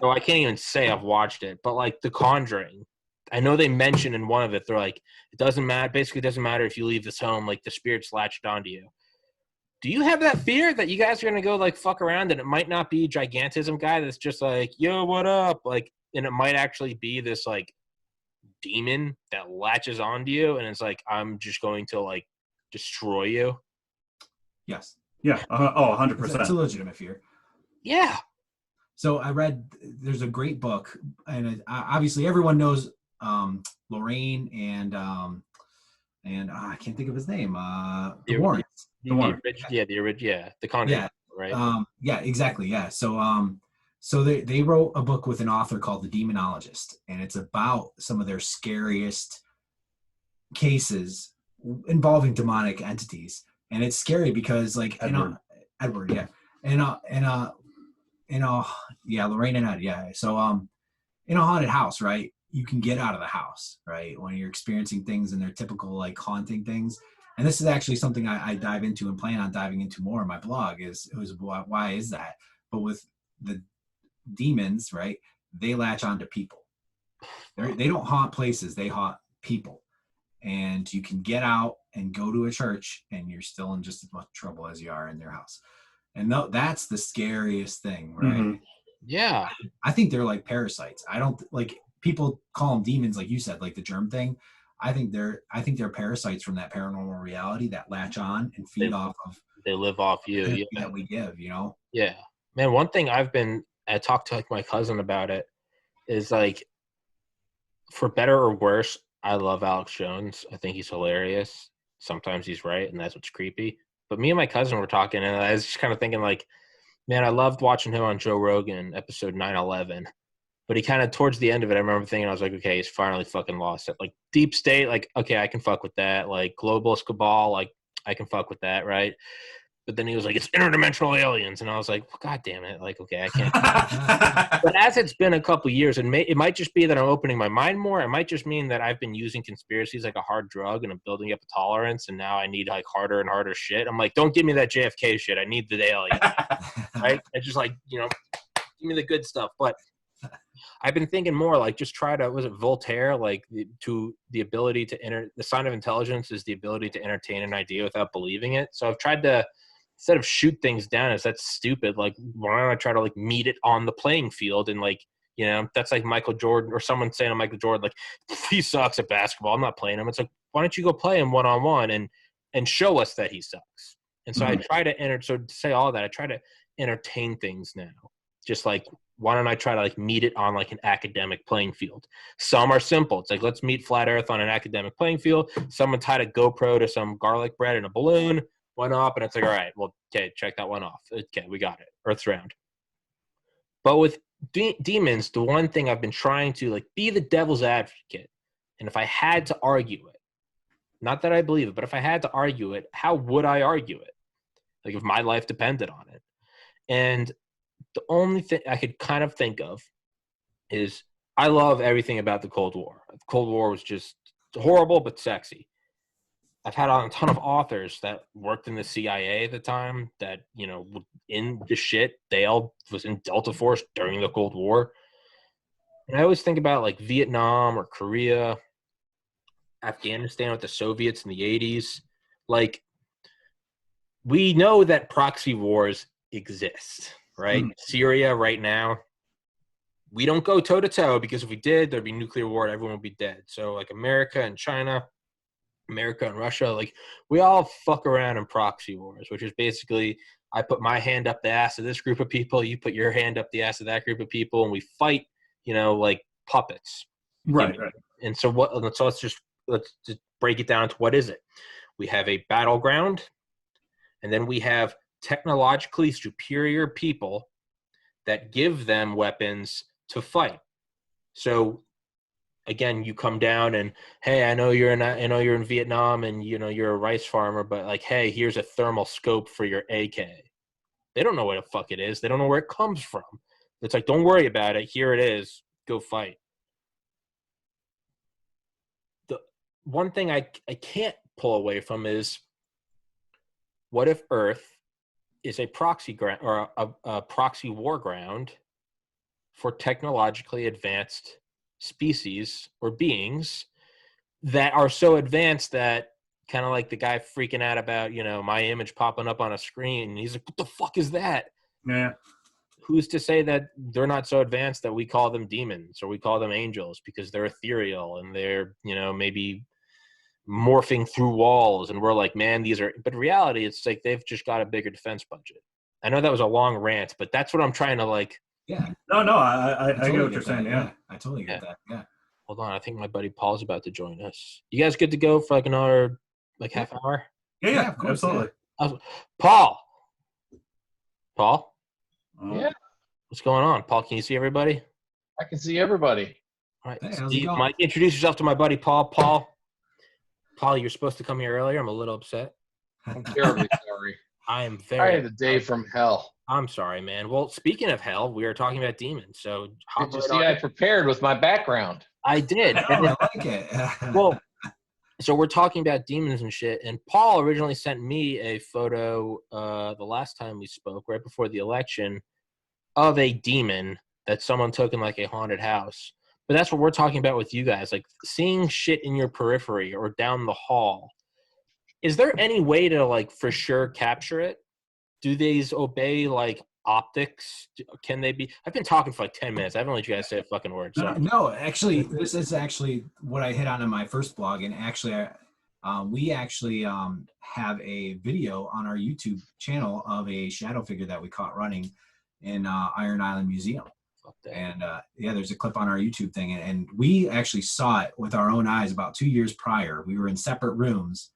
so I can't even say I've watched it, but like The Conjuring, I know they mention in one of it, they're like, it doesn't matter. Basically, it doesn't matter if you leave this home, like the spirit's latched onto you. Do you have that fear that you guys are going to go like fuck around and it might not be gigantism guy that's just like, yo, what up? Like, and it might actually be this like demon that latches onto you and it's like, I'm just going to like destroy you? Yes. Yeah. 100%. It's a legitimate fear. Yeah. So I read, there's a great book, and obviously everyone knows Lorraine and I can't think of his name. The Warrens. The original, The Conjuring, right? Yeah, exactly. Yeah. So they wrote a book with an author called The Demonologist, and it's about some of their scariest cases involving demonic entities. And it's scary because like Edward, yeah. Lorraine and Ed, yeah. So in a haunted house, right, you can get out of the house, right, when you're experiencing things and they're typical like haunting things. And this is actually something I dive into and plan on diving into more in my blog why is that? But with the demons, right, they latch onto people. They don't haunt places, they haunt people. And you can get out and go to a church and you're still in just as much trouble as you are in their house. And that's the scariest thing, right? Mm-hmm. Yeah. I think they're like parasites. I don't like, people call them demons, like you said, like the germ thing. I think they're parasites from that paranormal reality that latch on and feed off of. They live off you. That we give, Yeah, man. One thing I talked to like my cousin about it is like, for better or worse, I love Alex Jones. I think he's hilarious. Sometimes he's right, and that's what's creepy. But me and my cousin were talking, and I was just kind of thinking like, man, I loved watching him on Joe Rogan, episode 911. But he kind of, towards the end of it, I remember thinking, I was like, okay, he's finally fucking lost it. Like, deep state, like, okay, I can fuck with that. Like, globalist cabal, like, I can fuck with that, right? But then he was like, it's interdimensional aliens. And I was like, well, God damn it. Like, okay, I can't. But as it's been a couple of years, and it might just be that I'm opening my mind more. It might just mean that I've been using conspiracies like a hard drug and I'm building up a tolerance. And now I need like harder and harder shit. I'm like, don't give me that JFK shit. I need the alien. Right? I just like, give me the good stuff. But I've been thinking more like, just try to, was it Voltaire? Like the ability to the sign of intelligence is the ability to entertain an idea without believing it. So I've tried to, instead of shoot things down as that's stupid, like, why don't I try to like meet it on the playing field? And like, that's like Michael Jordan or someone saying to Michael Jordan, like, he sucks at basketball, I'm not playing him. It's like, why don't you go play him one-on-one and show us that he sucks? And so I try to so to say all that, I try to entertain things now. Just like, why don't I try to like meet it on like an academic playing field? Some are simple. It's like, let's meet flat earth on an academic playing field. Someone tied a GoPro to some garlic bread in a balloon. went up, and it's like, all right, well, okay, check that one off. Okay, we got it. Earth's round. But with demons, the one thing I've been trying to like be the devil's advocate, and if I had to argue it, not that I believe it, but if I had to argue it, how would I argue it? Like if my life depended on it. And the only thing I could kind of think of is I love everything about the Cold War. The Cold War was just horrible but sexy. I've had a ton of authors that worked in the CIA at the time that, you know, in the shit. Dale was in Delta Force during the Cold War. And I always think about like Vietnam or Korea, Afghanistan with the Soviets in the 80s. Like, we know that proxy wars exist, right? Syria right now, we don't go toe-to-toe because if we did, there'd be nuclear war and everyone would be dead. So like America and China, America and Russia, like we all fuck around in proxy wars, which is basically I put my hand up the ass of this group of people, you put your hand up the ass of that group of people, and we fight, you know, like puppets. Right. And so let's just break it down to what is it? We have a battleground, and then we have technologically superior people that give them weapons to fight. So again, you come down and, hey, I know you're in Vietnam and you know you're a rice farmer, but like, hey, here's a thermal scope for your AK. They don't know what the fuck it is. They don't know where it comes from. It's like, don't worry about it. Here it is. Go fight. The one thing I can't pull away from is, what if Earth is a proxy ground or a proxy war ground for technologically advanced species or beings that are so advanced that kind of like the guy freaking out about, you know, my image popping up on a screen. And he's like, what the fuck is that? Yeah. Who's to say that they're not so advanced that we call them demons or we call them angels because they're ethereal and they're, you know, maybe morphing through walls and we're like, man, these are, but in reality, it's like they've just got a bigger defense budget. I know that was a long rant, but that's what I'm trying to like. Yeah. No, I totally get what you're saying. Yeah. I totally get that. Yeah. Hold on, I think my buddy Paul's about to join us. You guys good to go for like another like half hour? Yeah, of course, absolutely. Yeah. Paul. Yeah. What's going on, Paul? Can you see everybody? I can see everybody. All right. Hey, Steve, Mike, introduce yourself to my buddy Paul. Paul, you're supposed to come here earlier. I'm a little upset. I'm terribly sorry. I am very. I had a day from hell. I'm sorry, man. Well, speaking of hell, we are talking about demons. So did you see I prepared with my background? I did. I like it. Well, so we're talking about demons and shit. And Paul originally sent me a photo the last time we spoke, right before the election, of a demon that someone took in like a haunted house. But that's what we're talking about with you guys, like seeing shit in your periphery or down the hall. Is there any way to like for sure capture it? Do these obey like optics? Can they be? I've been talking for like 10 minutes. I haven't let you guys say a fucking word. So. No, actually, this is actually what I hit on in my first blog. And actually, we actually have a video on our YouTube channel of a shadow figure that we caught running in Iron Island Museum. And yeah, there's a clip on our YouTube thing. And we actually saw it with our own eyes about 2 years prior. We were in separate rooms.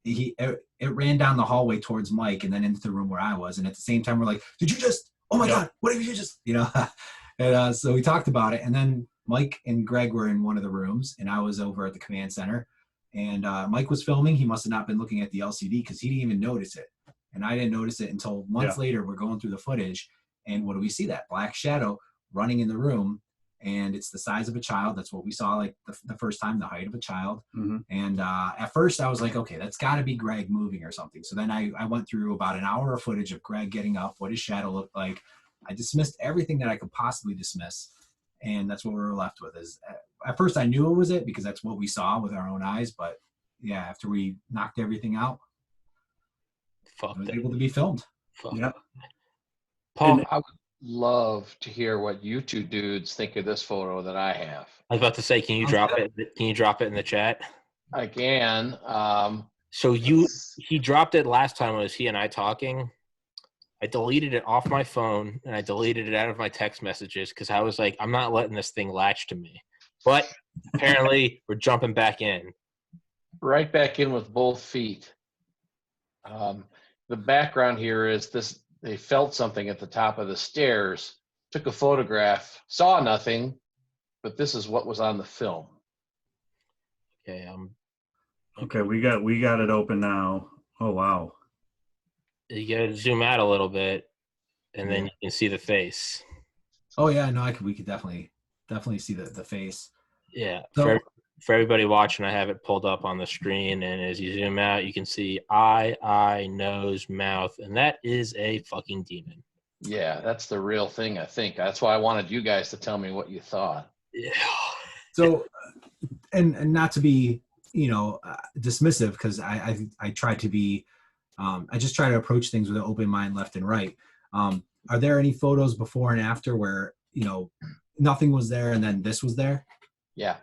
It ran down the hallway towards Mike and then into the room where I was. And at the same time, we're like, did you just, oh my God, what have you just, you know? And so we talked about it. And then Mike and Greg were in one of the rooms and I was over at the command center. And Mike was filming. He must have not been looking at the LCD because he didn't even notice it. And I didn't notice it until months later. We're going through the footage. And what do we see? That black shadow running in the room. And it's the size of a child. That's what we saw like the first time, the height of a child. Mm-hmm. And at first I was like, okay, that's got to be Greg moving or something. So then I went through about an hour of footage of Greg getting up, what his shadow looked like. I dismissed everything that I could possibly dismiss. And that's what we were left with. Is at first I knew it was it because that's what we saw with our own eyes. But yeah, after we knocked everything out, it was able to be filmed. Yeah. Paul, I would love to hear what you two dudes think of this photo that I have. I was about to say, can you drop it? Can you drop it in the chat? I can. So he dropped it last time. It was he and I talking. I deleted it off my phone and I deleted it out of my text messages because I was like, I'm not letting this thing latch to me. But apparently we're jumping back in. Right back in with both feet. The background here is this: they felt something at the top of the stairs, took a photograph, saw nothing, but this is what was on the film. Okay. Okay, we got it open now. Oh wow. You gotta zoom out a little bit, and then you can see the face. Oh yeah, no, we could definitely see the face. Yeah. So, for everybody watching, I have it pulled up on the screen, and as you zoom out, you can see eye, nose, mouth, and that is a fucking demon. Yeah, that's the real thing, I think. That's why I wanted you guys to tell me what you thought. Yeah. So, and not to be, dismissive, because I try to be, I just try to approach things with an open mind, left and right. Are there any photos before and after where, nothing was there and then this was there? Yeah.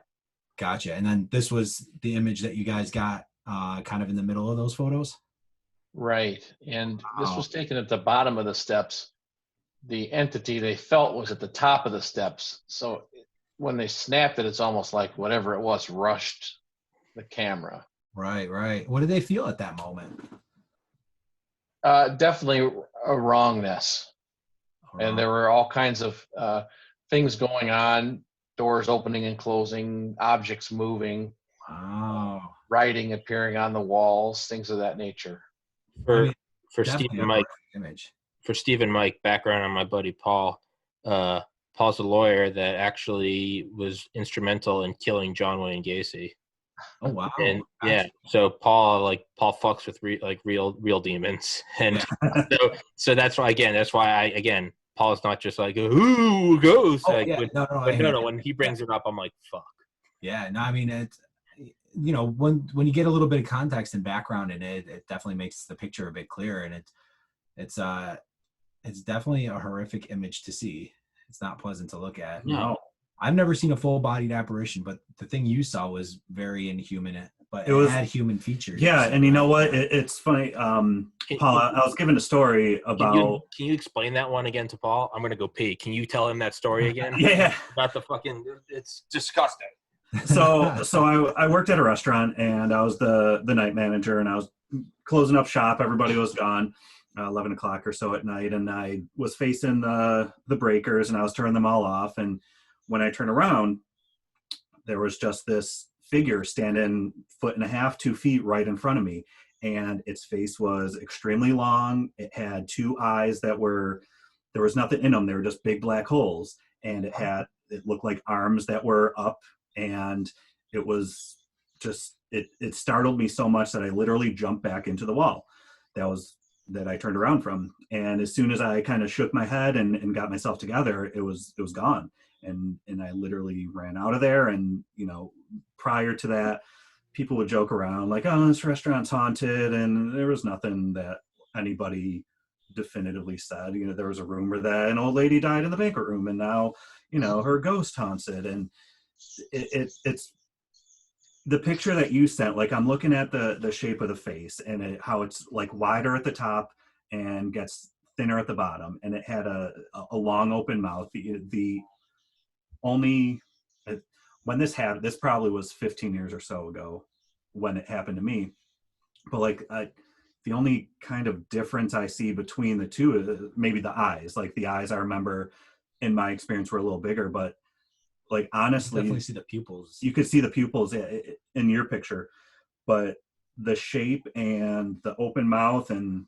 Gotcha. And then this was the image that you guys got kind of in the middle of those photos? Right. And this was taken at the bottom of the steps. The entity they felt was at the top of the steps. So when they snapped it, it's almost like whatever it was rushed the camera. Right. What did they feel at that moment? Definitely a wrongness. And there were all kinds of things going on, doors opening and closing, objects moving, writing appearing on the walls, things of that nature. For Steve and Mike, background on my buddy Paul. Paul's a lawyer that actually was instrumental in killing John Wayne Gacy. Oh wow! And yeah, so Paul fucks with real demons, and so that's why Paul's not just like ooh ghost. No. When he brings it up, I'm like fuck. Yeah, no, I mean it's when you get a little bit of context and background in it, it definitely makes the picture a bit clearer, and it's definitely a horrific image to see. It's not pleasant to look at. No. I've never seen a full-bodied apparition, but the thing you saw was very inhuman, but it had human features. Yeah, and you know what? It's funny, Paul. I was given a story about. Can you explain that one again to Paul? I'm gonna go pee. Can you tell him that story again? Yeah. About the fucking. It's disgusting. So I worked at a restaurant, and I was the night manager, and I was closing up shop. Everybody was gone. 11 o'clock or so at night, and I was facing the breakers, and I was turning them all off, and when I turned around, there was just this figure standing 1.5 to 2 feet right in front of me. And its face was extremely long. It had 2 eyes there was nothing in them. They were just big black holes. And it looked like arms that were up. And it was just, it startled me so much that I literally jumped back into the wall. That I turned around from. And as soon as I kind of shook my head and got myself together, it was gone. And I literally ran out of there. And, prior to that, people would joke around like, oh, this restaurant's haunted. And there was nothing that anybody definitively said. There was a rumor that an old lady died in the banquet room, and now, her ghost haunts it. And it's the picture that you sent. Like, I'm looking at the shape of the face and how it's like wider at the top and gets thinner at the bottom. And it had a long open mouth. When this probably was 15 years or so ago when it happened to me, but the only kind of difference I see between the two is maybe the eyes. Like, the eyes I remember in my experience were a little bigger, but honestly, you definitely see the pupils. You could see the pupils in your picture, but the shape and the open mouth and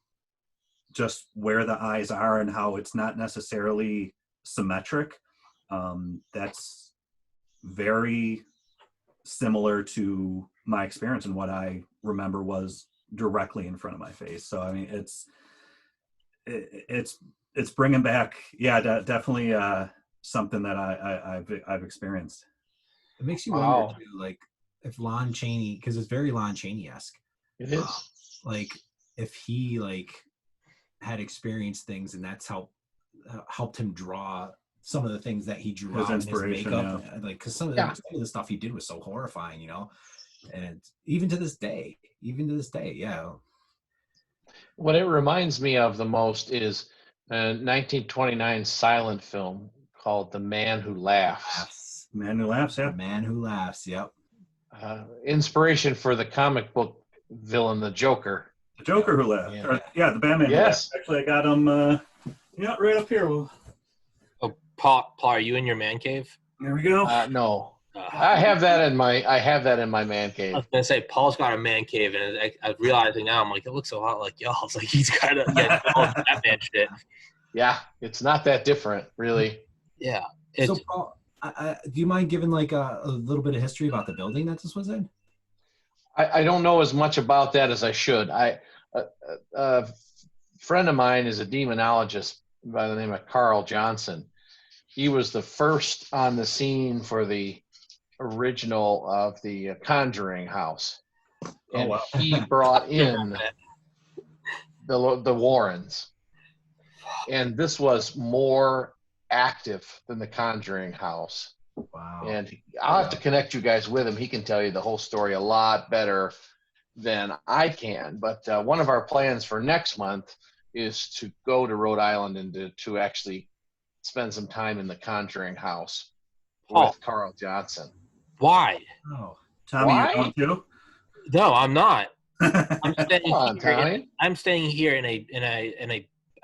just where the eyes are and how it's not necessarily symmetric, that's very similar to my experience, and what I remember was directly in front of my face. So I mean, it's bringing back, definitely something that I've experienced. It makes you wonder too, if Lon Chaney, because it's very Lon Chaney-esque. It is. If he had experienced things, and that's helped him draw some of the things that he drew out in his makeup, because some of the stuff he did was so horrifying, and even to this day, yeah. What it reminds me of the most is a 1929 silent film called The Man Who Laughs. Man Who Laughs, yeah. The Man Who Laughs, yep. Inspiration for the comic book villain, the Joker. The Joker who left. The Batman. Yes. Who left. Actually, I got him. Right up here. Oh, Paul, are you in your man cave? There we go. No. I have that in my man cave. I was gonna say Paul's got a man cave, and I was realizing now I'm like, it looks a lot like y'all's. Like he's got all Batman shit. Yeah, it's not that different, really. Yeah. So Paul, do you mind giving like a little bit of history about the building that this was in? I don't know as much about that as I should. A friend of mine is a demonologist by the name of Carl Johnson. He was the first on the scene for the original of the Conjuring house. And he brought in the Warrens. And this was more active than the Conjuring house. Wow. And I'll have to connect you guys with him. He can tell you the whole story a lot better than I can. But one of our plans for next month is to go to Rhode Island and to actually spend some time in the Conjuring house with Carl Johnson. Why? Oh, Tommy, you want to? No, I'm not. I'm staying Tommy. here in a.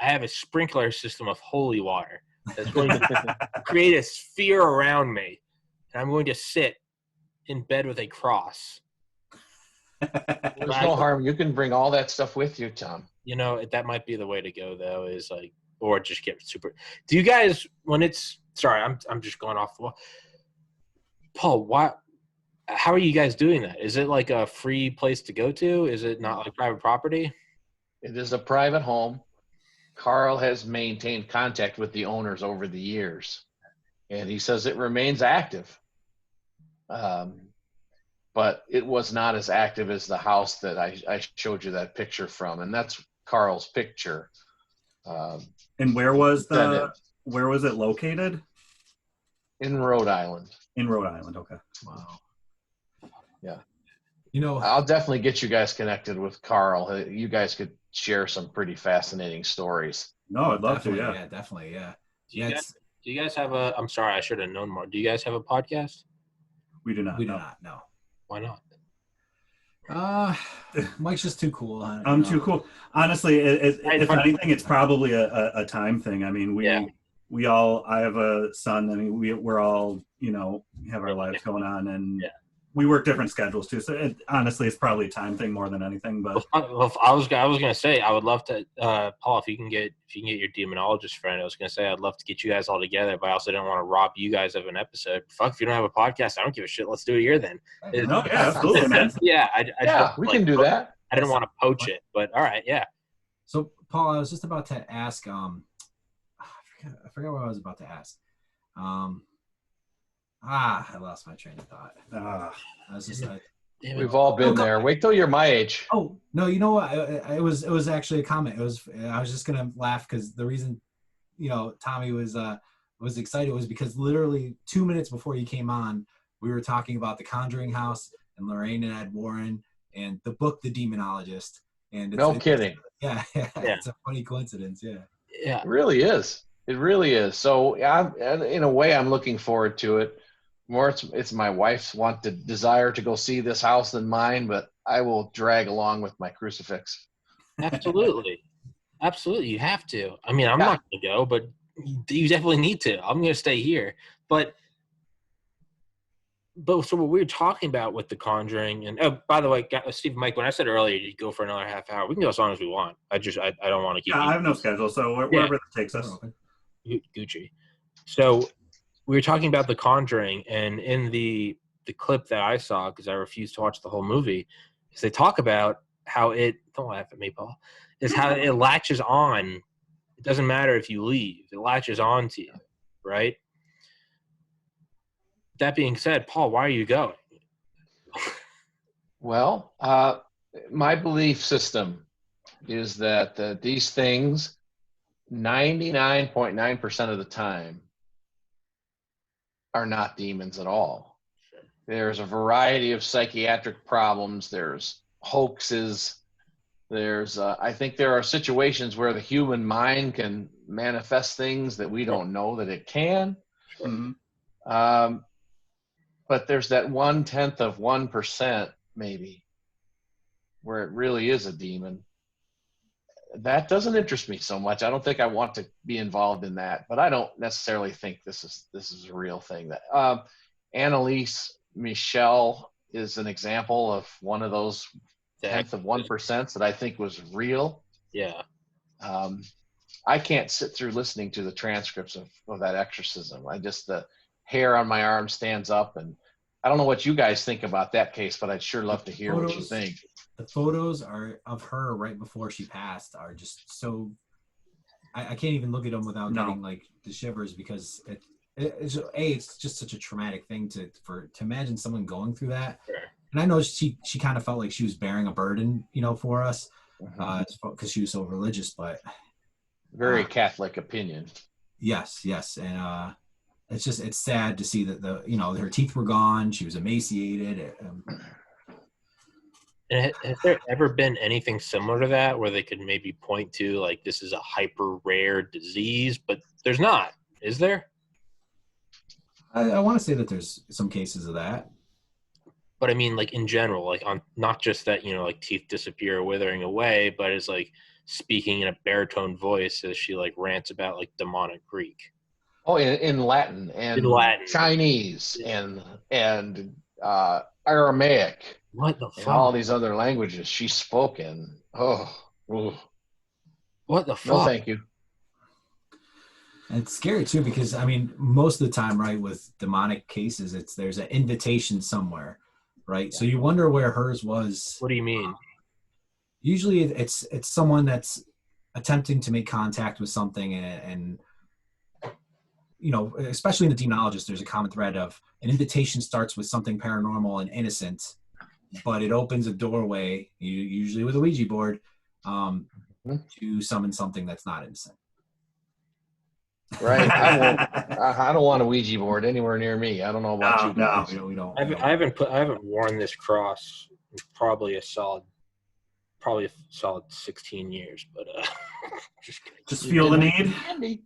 I have a sprinkler system of holy water that's going to create a sphere around me, and I'm going to sit in bed with a cross. There's no harm. You can bring all that stuff with you, Tom. You know, that might be the way to go, though. Is like, or just get super. Do you guys when it's? Sorry, I'm just going off the wall. Paul, how are you guys doing that? Is it like a free place to go to? Is it not like private property? It is a private home. Carl has maintained contact with the owners over the years, and he says it remains active. But it was not as active as the house that I showed you that picture from, and that's Carl's picture. And where was it located? In Rhode Island. In Rhode Island, okay. Wow. Yeah. You know, I'll definitely get you guys connected with Carl. You guys could share some pretty fascinating stories. No, I'd love to, yeah. Definitely, yeah. Do you guys have a? I'm sorry, I should have known more. Do you guys have a podcast? We do not. We do not. No. Why not? Mike's just too cool. I'm too cool. Honestly, if anything, it's probably a time thing. I mean, we all. I have a son. I mean, we're all have our lives going on, and we work different schedules too. So honestly, it's probably a time thing more than anything. But I was gonna say I would love to, Paul, if you can get your demonologist friend. I was gonna say I'd love to get you guys all together, but I also didn't want to rob you guys of an episode. Fuck, if you don't have a podcast, I don't give a shit. Let's do it here then. No, yeah, absolutely, man. We can do that. I didn't want to poach it, but all right, yeah. So Paul, I was just about to ask. I forgot what I was about to ask. I lost my train of thought. I was just we've all been there. Wait till you're my age. Oh no, you know what? It was actually a comment. I was just gonna laugh because the reason, Tommy was excited was because literally 2 minutes before you came on, we were talking about the Conjuring House and Lorraine and Ed Warren and the book The Demonologist. And no kidding. Yeah, it's a funny coincidence. Yeah, it really is. It really is. So in a way, I'm looking forward to it. More, it's my wife's desire to go see this house than mine, but I will drag along with my crucifix. Absolutely. You have to. I mean, I'm not going to go, but you definitely need to. I'm going to stay here. But so what we were talking about with The Conjuring, and by the way, Steve, Mike, when I said earlier you go for another half hour, we can go as long as we want. I don't want to keep. I have no schedule, so wherever it takes us. Gucci. So we were talking about The Conjuring, and in the clip that I saw, because I refused to watch the whole movie, is they talk about how don't laugh at me, Paul, is how it latches on. It doesn't matter if you leave. It latches on to you, right? That being said, Paul, why are you going? Well, my belief system is that these things, 99.9% of the time, are not demons at all. There's a variety of psychiatric problems. There's hoaxes. I think there are situations where the human mind can manifest things that we don't know that it can. Mm-hmm. But there's that 1/10 of 1% maybe where it really is a demon. that doesn't interest me so much. I don't think I want to be involved in that, but I don't necessarily think this is a real thing. That Annalise Michelle is an example of one of those 1/10 of 1% that I think was real. Yeah. I can't sit through listening to the transcripts of that exorcism. The hair on my arm stands up, and I don't know what you guys think about that case, but I'd sure love to hear what you think. The photos of her right before she passed are just so, I can't even look at them without getting like the shivers, because it's just such a traumatic thing to imagine someone going through that. Sure. And I know she kind of felt like she was bearing a burden, for us, because she was so religious, but very Catholic opinion. Yes. And it's sad to see that her teeth were gone. She was emaciated. And has there ever been anything similar to that where they could maybe point to like this is a hyper rare disease, but there's not, is there? I want to say that there's some cases of that. But I mean, like in general, like on not just that, like teeth disappear or withering away, but it's like speaking in a baritone voice as she like rants about like demonic Greek. Oh, in Latin and in Latin. Chinese and Aramaic. What the fuck? And all these other languages she's spoken. Oh, ooh. What the fuck? No, thank you. And it's scary too, because I mean, most of the time, right, with demonic cases, there's an invitation somewhere, right? Yeah. So you wonder where hers was. What do you mean? Usually, it's someone that's attempting to make contact with something, and especially in the demonologist, there's a common thread of an invitation starts with something paranormal and innocent, but it opens a doorway, usually with a Ouija board, to summon something that's not innocent. Right. I don't want a Ouija board anywhere near me. I don't know about you guys. No, we don't. I haven't worn this cross in probably a solid 16 years, but just feel the need.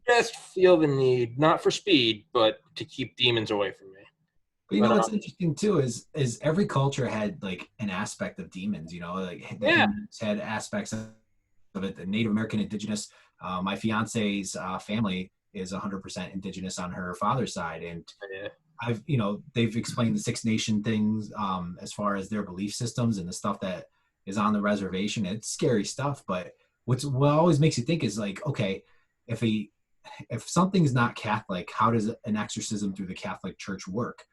Just feel the need, not for speed, but to keep demons away from me. But what's interesting too is every culture had like an aspect of demons. Demons had aspects of it. The Native American indigenous. My fiance's family is 100% indigenous on her father's side, and they've explained the Six Nation things as far as their belief systems and the stuff that is on the reservation. It's scary stuff, but what always makes you think is like, okay, if something's not Catholic, how does an exorcism through the Catholic Church work?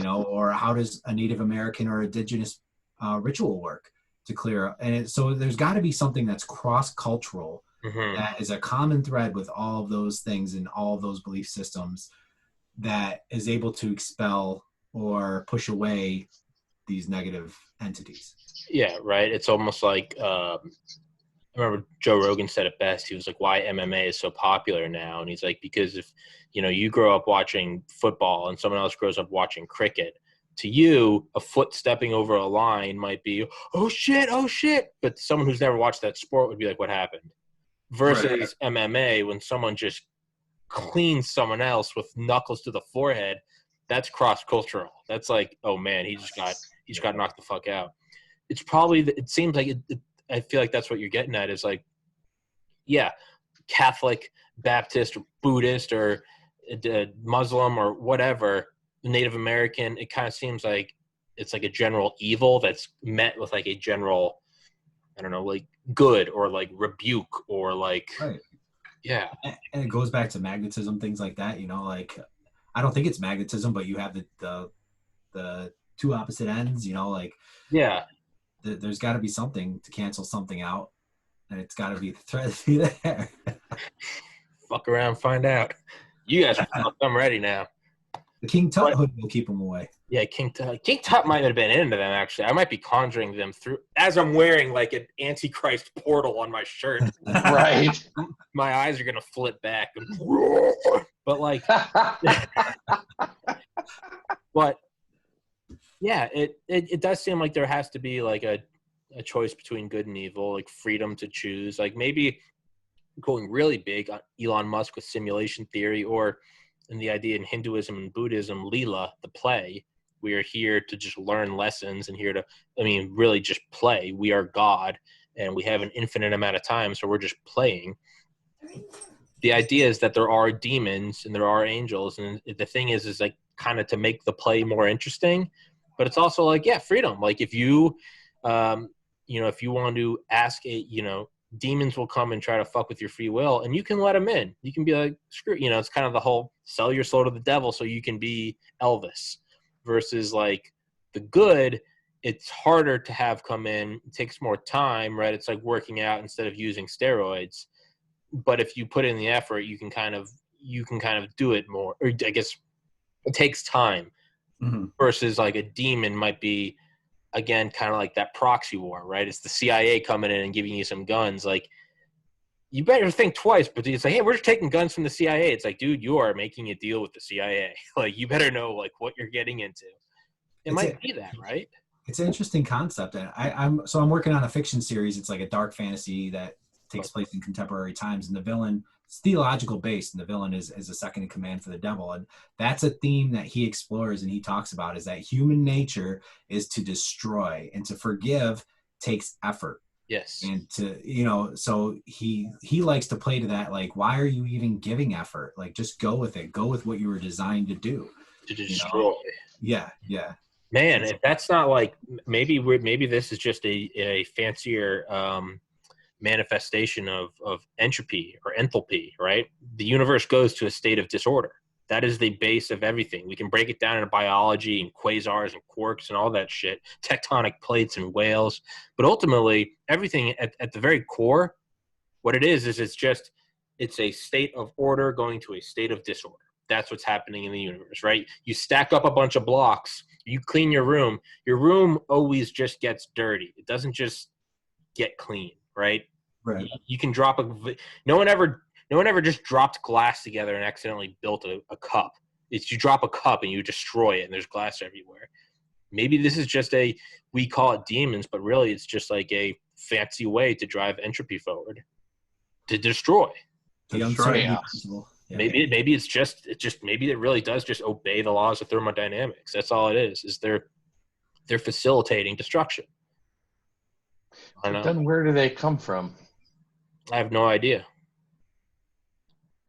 Or how does a Native American or indigenous ritual work to clear? And so there's got to be something that's cross-cultural. That is a common thread with all of those things and all of those belief systems that is able to expel or push away these negative entities. Yeah, right. It's almost like I remember Joe Rogan said it best. He was like, why MMA is so popular now? And he's like, because if you grow up watching football and someone else grows up watching cricket, to you, a foot stepping over a line might be, oh shit. But someone who's never watched that sport would be like, what happened? Versus MMA, when someone just cleans someone else with knuckles to the forehead, that's cross-cultural. That's like, oh man, he just got knocked the fuck out. It's probably, it seems like I feel like that's what you're getting at is like, yeah, Catholic, Baptist, or Buddhist, or Muslim, or whatever, Native American, it kind of seems like it's like a general evil that's met with like a general, I don't know, like good or like rebuke or like, right. Yeah. And it goes back to magnetism, things like that, like, I don't think it's magnetism, but you have the two opposite ends, like, yeah, there's got to be something to cancel something out, and it's got to be the thread to be there. Fuck around, find out. You guys are fucked. I'm ready now. The King Tut hood will keep them away. Yeah, King Tut might have been into them, actually. I might be conjuring them through, as I'm wearing like an Antichrist portal on my shirt. Right. My eyes are going to flip back. But like, but yeah, it does seem like there has to be like a choice between good and evil, like freedom to choose. Like maybe going really big on Elon Musk with simulation theory, or in the idea in Hinduism and Buddhism, Leela, the play. We are here to just learn lessons and here to, really just play. We are God. and we have an infinite amount of time, so we're just playing. The idea is that there are demons and there are angels, and the thing is like kind of to make the play more interesting, but it's also like, yeah, freedom. Like if you, if you want to ask demons will come and try to fuck with your free will, and you can let them in. You can be like, screw, it's kind of the whole sell your soul to the devil so you can be Elvis, versus like the good. It's harder to have come in. It takes more time, right? It's like working out instead of using steroids. But if you put in the effort, you can kind of do it more. Or I guess it takes time. Mm-hmm. Versus like a demon might be, again, kind of like that proxy war, right? It's the CIA coming in and giving you some guns. Like, you better think twice, but it's like, hey, we're just taking guns from the CIA. It's like, dude, you are making a deal with the CIA. Like, you better know like what you're getting into. It might be that, right? It's an interesting concept. And I'm working on a fiction series. It's like a dark fantasy that takes place in contemporary times, and the villain, it's theological based, and the villain is a second in command for the devil. And that's a theme that he explores and he talks about, is that human nature is to destroy, and to forgive takes effort. Yes. And to, so he likes to play to that, like, why are you even giving effort? Like, just go with it. Go with what you were designed to do. To destroy. Yeah. Man, if that's not like, maybe this is just a fancier manifestation of entropy or enthalpy, right? The universe goes to a state of disorder. That is the base of everything. We can break it down into biology and quasars and quarks and all that shit, tectonic plates and whales. But ultimately, everything at the very core, what it is it's a state of order going to a state of disorder. That's what's happening in the universe, right? You stack up a bunch of blocks, you clean your room always just gets dirty. It doesn't just get clean, right? Right. You can drop no one ever just dropped glass together and accidentally built a cup. It's you drop a cup and you destroy it and there's glass everywhere. Maybe this is just we call it demons, but really it's just like a fancy way to drive entropy forward, to destroy. Yeah. Maybe maybe it really does just obey the laws of thermodynamics. That's all it is they're facilitating destruction. But then where do they come from? I have no idea.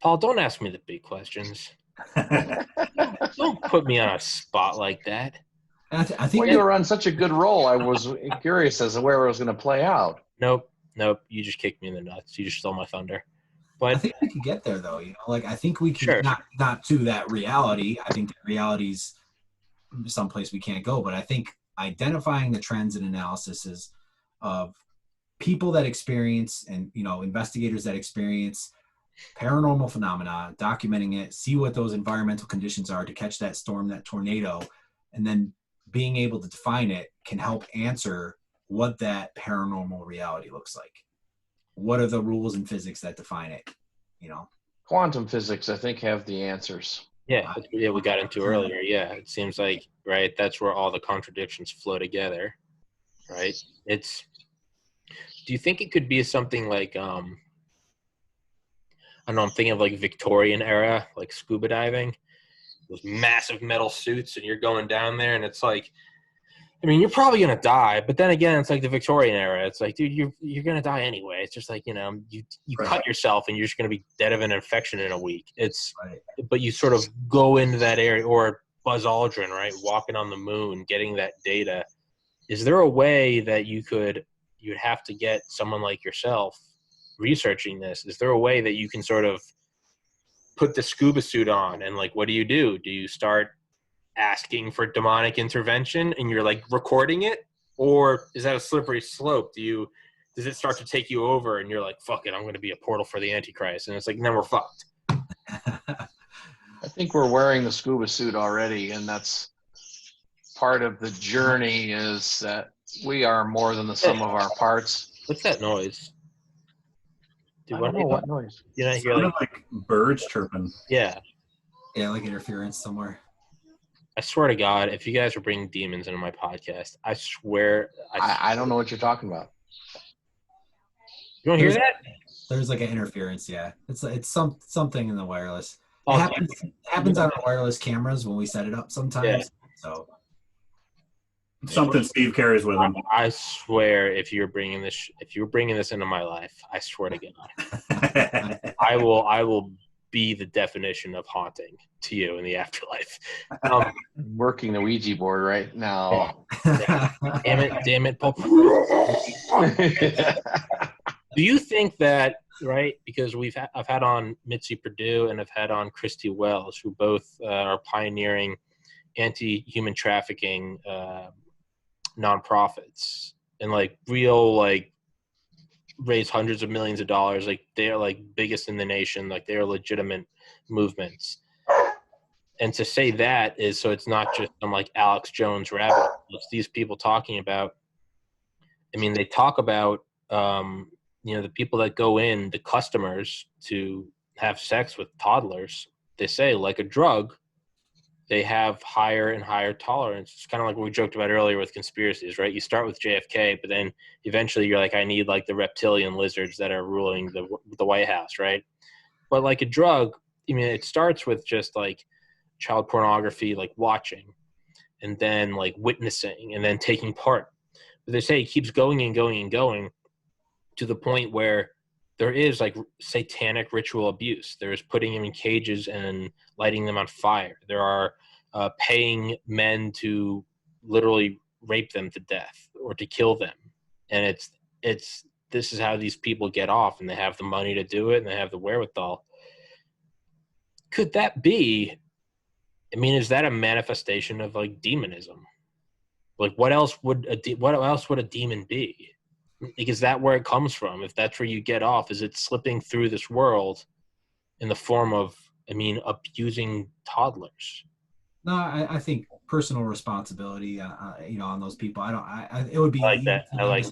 Paul, don't ask me the big questions. Don't put me on a spot like that. I think you were on such a good roll. I was curious as to where it was going to play out. Nope. You just kicked me in the nuts. You just stole my thunder. But I think we could get there, though. Like, I think we could not to that reality. I think that reality's someplace we can't go. But I think identifying the trends and analysis of people that experience and investigators that experience paranormal phenomena, documenting it, see what those environmental conditions are to catch that storm, that tornado, and then being able to define it can help answer what that paranormal reality looks like. What are the rules in physics that define it? Quantum physics, I think, have the answers. Yeah, we got into earlier. Yeah, it seems like, right, that's where all the contradictions flow together, right? Do you think it could be something like, I don't know, I'm thinking of like Victorian era, like scuba diving, those massive metal suits, and you're going down there, and it's like, I mean, you're probably going to die, but then again, it's like the Victorian era. It's like, dude, you're going to die anyway. It's just like, you cut yourself and you're just going to be dead of an infection in a week. But you sort of go into that area, or Buzz Aldrin, right? Walking on the moon, getting that data. Is there a way that you'd have to get someone like yourself researching this? Is there a way that you can sort of put the scuba suit on and like, what do? Do you start asking for demonic intervention and you're like recording it, or is that a slippery slope? Does it start to take you over and you're like, fuck it, I'm going to be a portal for the Antichrist, and it's like, then we're fucked? I think we're wearing the scuba suit already, and that's part of the journey, is that we are more than the sum of our parts. What's that noise? I don't know what noise. You know, you're like birds chirping. Yeah, like interference somewhere. I swear to God, if you guys are bringing demons into my podcast, I swear. I don't know what you're talking about. You don't hear that? There's like an interference, yeah. It's something in the wireless. It happens on our wireless cameras when we set it up sometimes. Yeah. So Something Steve carries with him. I swear, if you're bringing this into my life, I swear to God, I will be the definition of haunting to you in the afterlife. Working the Ouija board right now. Damn it, Paul. Do you think that, right? Because I've had on Mitzi Perdue and I've had on Christy Wells, who both are pioneering anti-human trafficking nonprofits and like real like raise hundreds of millions of dollars. Like they are like biggest in the nation. Like they are legitimate movements. And to say that is so it's not just some like Alex Jones rabbit. It's these people talking about. I mean, they talk about the people that go in, the customers to have sex with toddlers. They say like a drug. They have higher and higher tolerance. It's kind of like what we joked about earlier with conspiracies, right? You start with JFK, but then eventually you're like, I need like the reptilian lizards that are ruling the White House, right? But like a drug, I mean, it starts with just like child pornography, like watching, and then like witnessing, and then taking part. But they say it keeps going and going and going to the point where there is like satanic ritual abuse. There is putting them in cages and lighting them on fire. There are paying men to literally rape them to death or to kill them. And this is how these people get off, and they have the money to do it and they have the wherewithal. Could that be, I mean, is that a manifestation of like demonism? Like what else would a demon be? Like, is that where it comes from? If that's where you get off, is it slipping through this world in the form of, I mean, abusing toddlers? No, I think personal responsibility, on those people. It would be. I like that. I like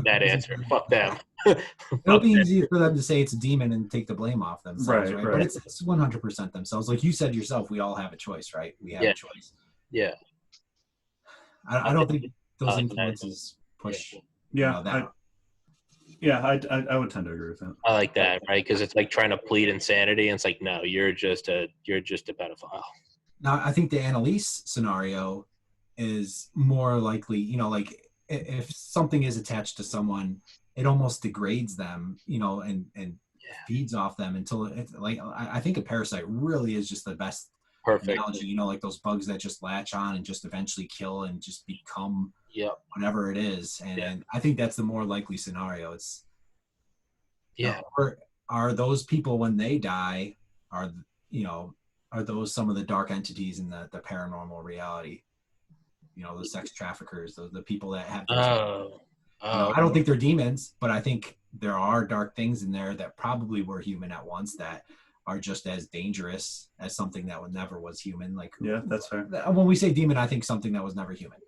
that answer. Fuck them. It would be easy for them to say it's a demon and take the blame off themselves, right? But it's 100% themselves. Like you said yourself, we all have a choice, right? We have a choice. Yeah. I don't think those influences push. Yeah, I would tend to agree with that. I like that, right? Because it's like trying to plead insanity, and it's like, no, you're just a pedophile. Now, I think the Annalise scenario is more likely. Like if something is attached to someone, it almost degrades them, and feeds off them until it's like. I think a parasite really is just the best analogy. Like those bugs that just latch on and just eventually kill and just become. Whatever it is, and I think that's the more likely scenario. It's are those people when they die are those some of the dark entities in the paranormal reality? The sex traffickers, the people that have. I don't think they're demons, but I think there are dark things in there that probably were human at once that are just as dangerous as something that never was human. Like that's fair. When we say demon, I think something that was never human.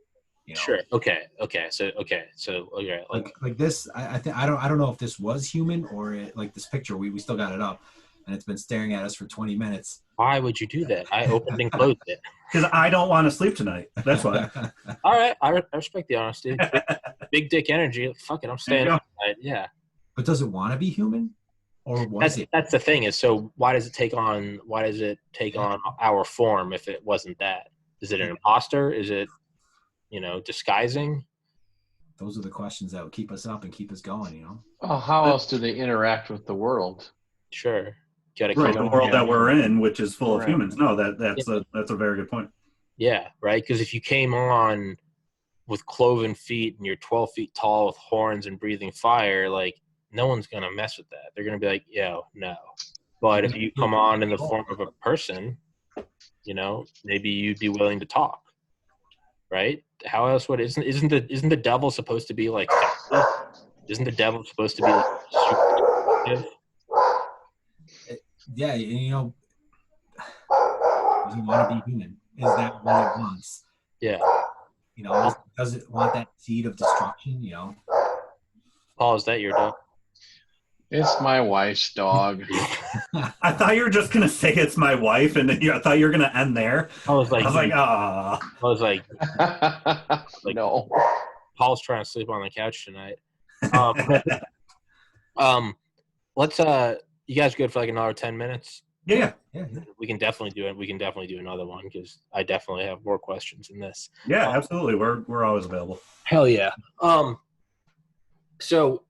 Sure. Okay. So like this, I don't know if this was human or like this picture. We still got it up, and it's been staring at us for 20 minutes. Why would you do that? I opened and closed it because I don't want to sleep tonight. That's why. All right, I respect the honesty. Big dick energy. Fuck it, I'm staying up tonight. Yeah. But does it want to be human, or was it? That's the thing. Is so why does it take on our form if it wasn't that? Is it an imposter? Is it disguising? Those are the questions that would keep us up and keep us going, Oh, how else do they interact with the world? Sure. The world that we're in, which is full of humans. No, that's a very good point. Yeah, right? Because if you came on with cloven feet and you're 12 feet tall with horns and breathing fire, like, no one's going to mess with that. They're going to be like, yo, no. But if you come on in the form of a person, maybe you'd be willing to talk. Right? How else would isn't the devil supposed to be like? Isn't the devil supposed to be like super? Yeah, does he want to be human? Is that what it wants? Yeah. Does it want that seed of destruction? Paul, is that your dog? It's my wife's dog. I thought you were just gonna say it's my wife, and I thought you were gonna end there. I was like, no. Paul's trying to sleep on the couch tonight. Let's you guys good for like another 10 minutes? Yeah. We can definitely do it. We can definitely do another one because I definitely have more questions in this. Yeah, absolutely. We're always available. Hell yeah. So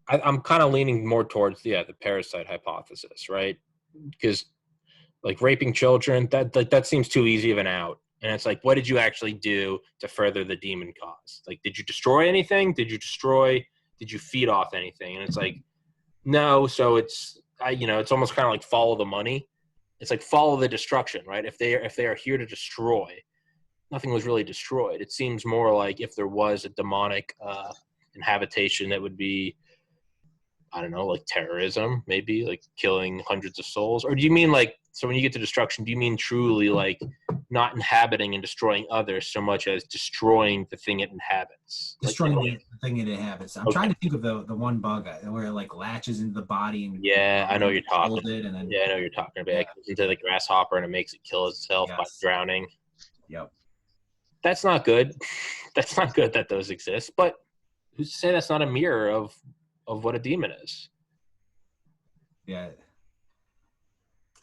I'm kind of leaning more towards the parasite hypothesis, right? Because like raping children, that seems too easy of an out. And it's like, what did you actually do to further the demon cause? Like, did you destroy anything? Did you feed off anything? And it's like, no. So it's almost kind of like follow the money. It's like follow the destruction, right? If they are here to destroy, nothing was really destroyed. It seems more like if there was a demonic inhabitation, that would be, I don't know, like terrorism, maybe like killing hundreds of souls. Or do you mean like, so when you get to destruction, do you mean truly like not inhabiting and destroying others so much as destroying the thing it inhabits? Destroying the thing it inhabits. I'm trying to think of the one bug where it like latches into the body and I know you're talking. And then, I know you're talking about. It goes into the grasshopper and it makes it kill itself by drowning. Yep. That's not good. That's not good that those exist. But who's to say that's not a mirror of what a demon is? Yeah.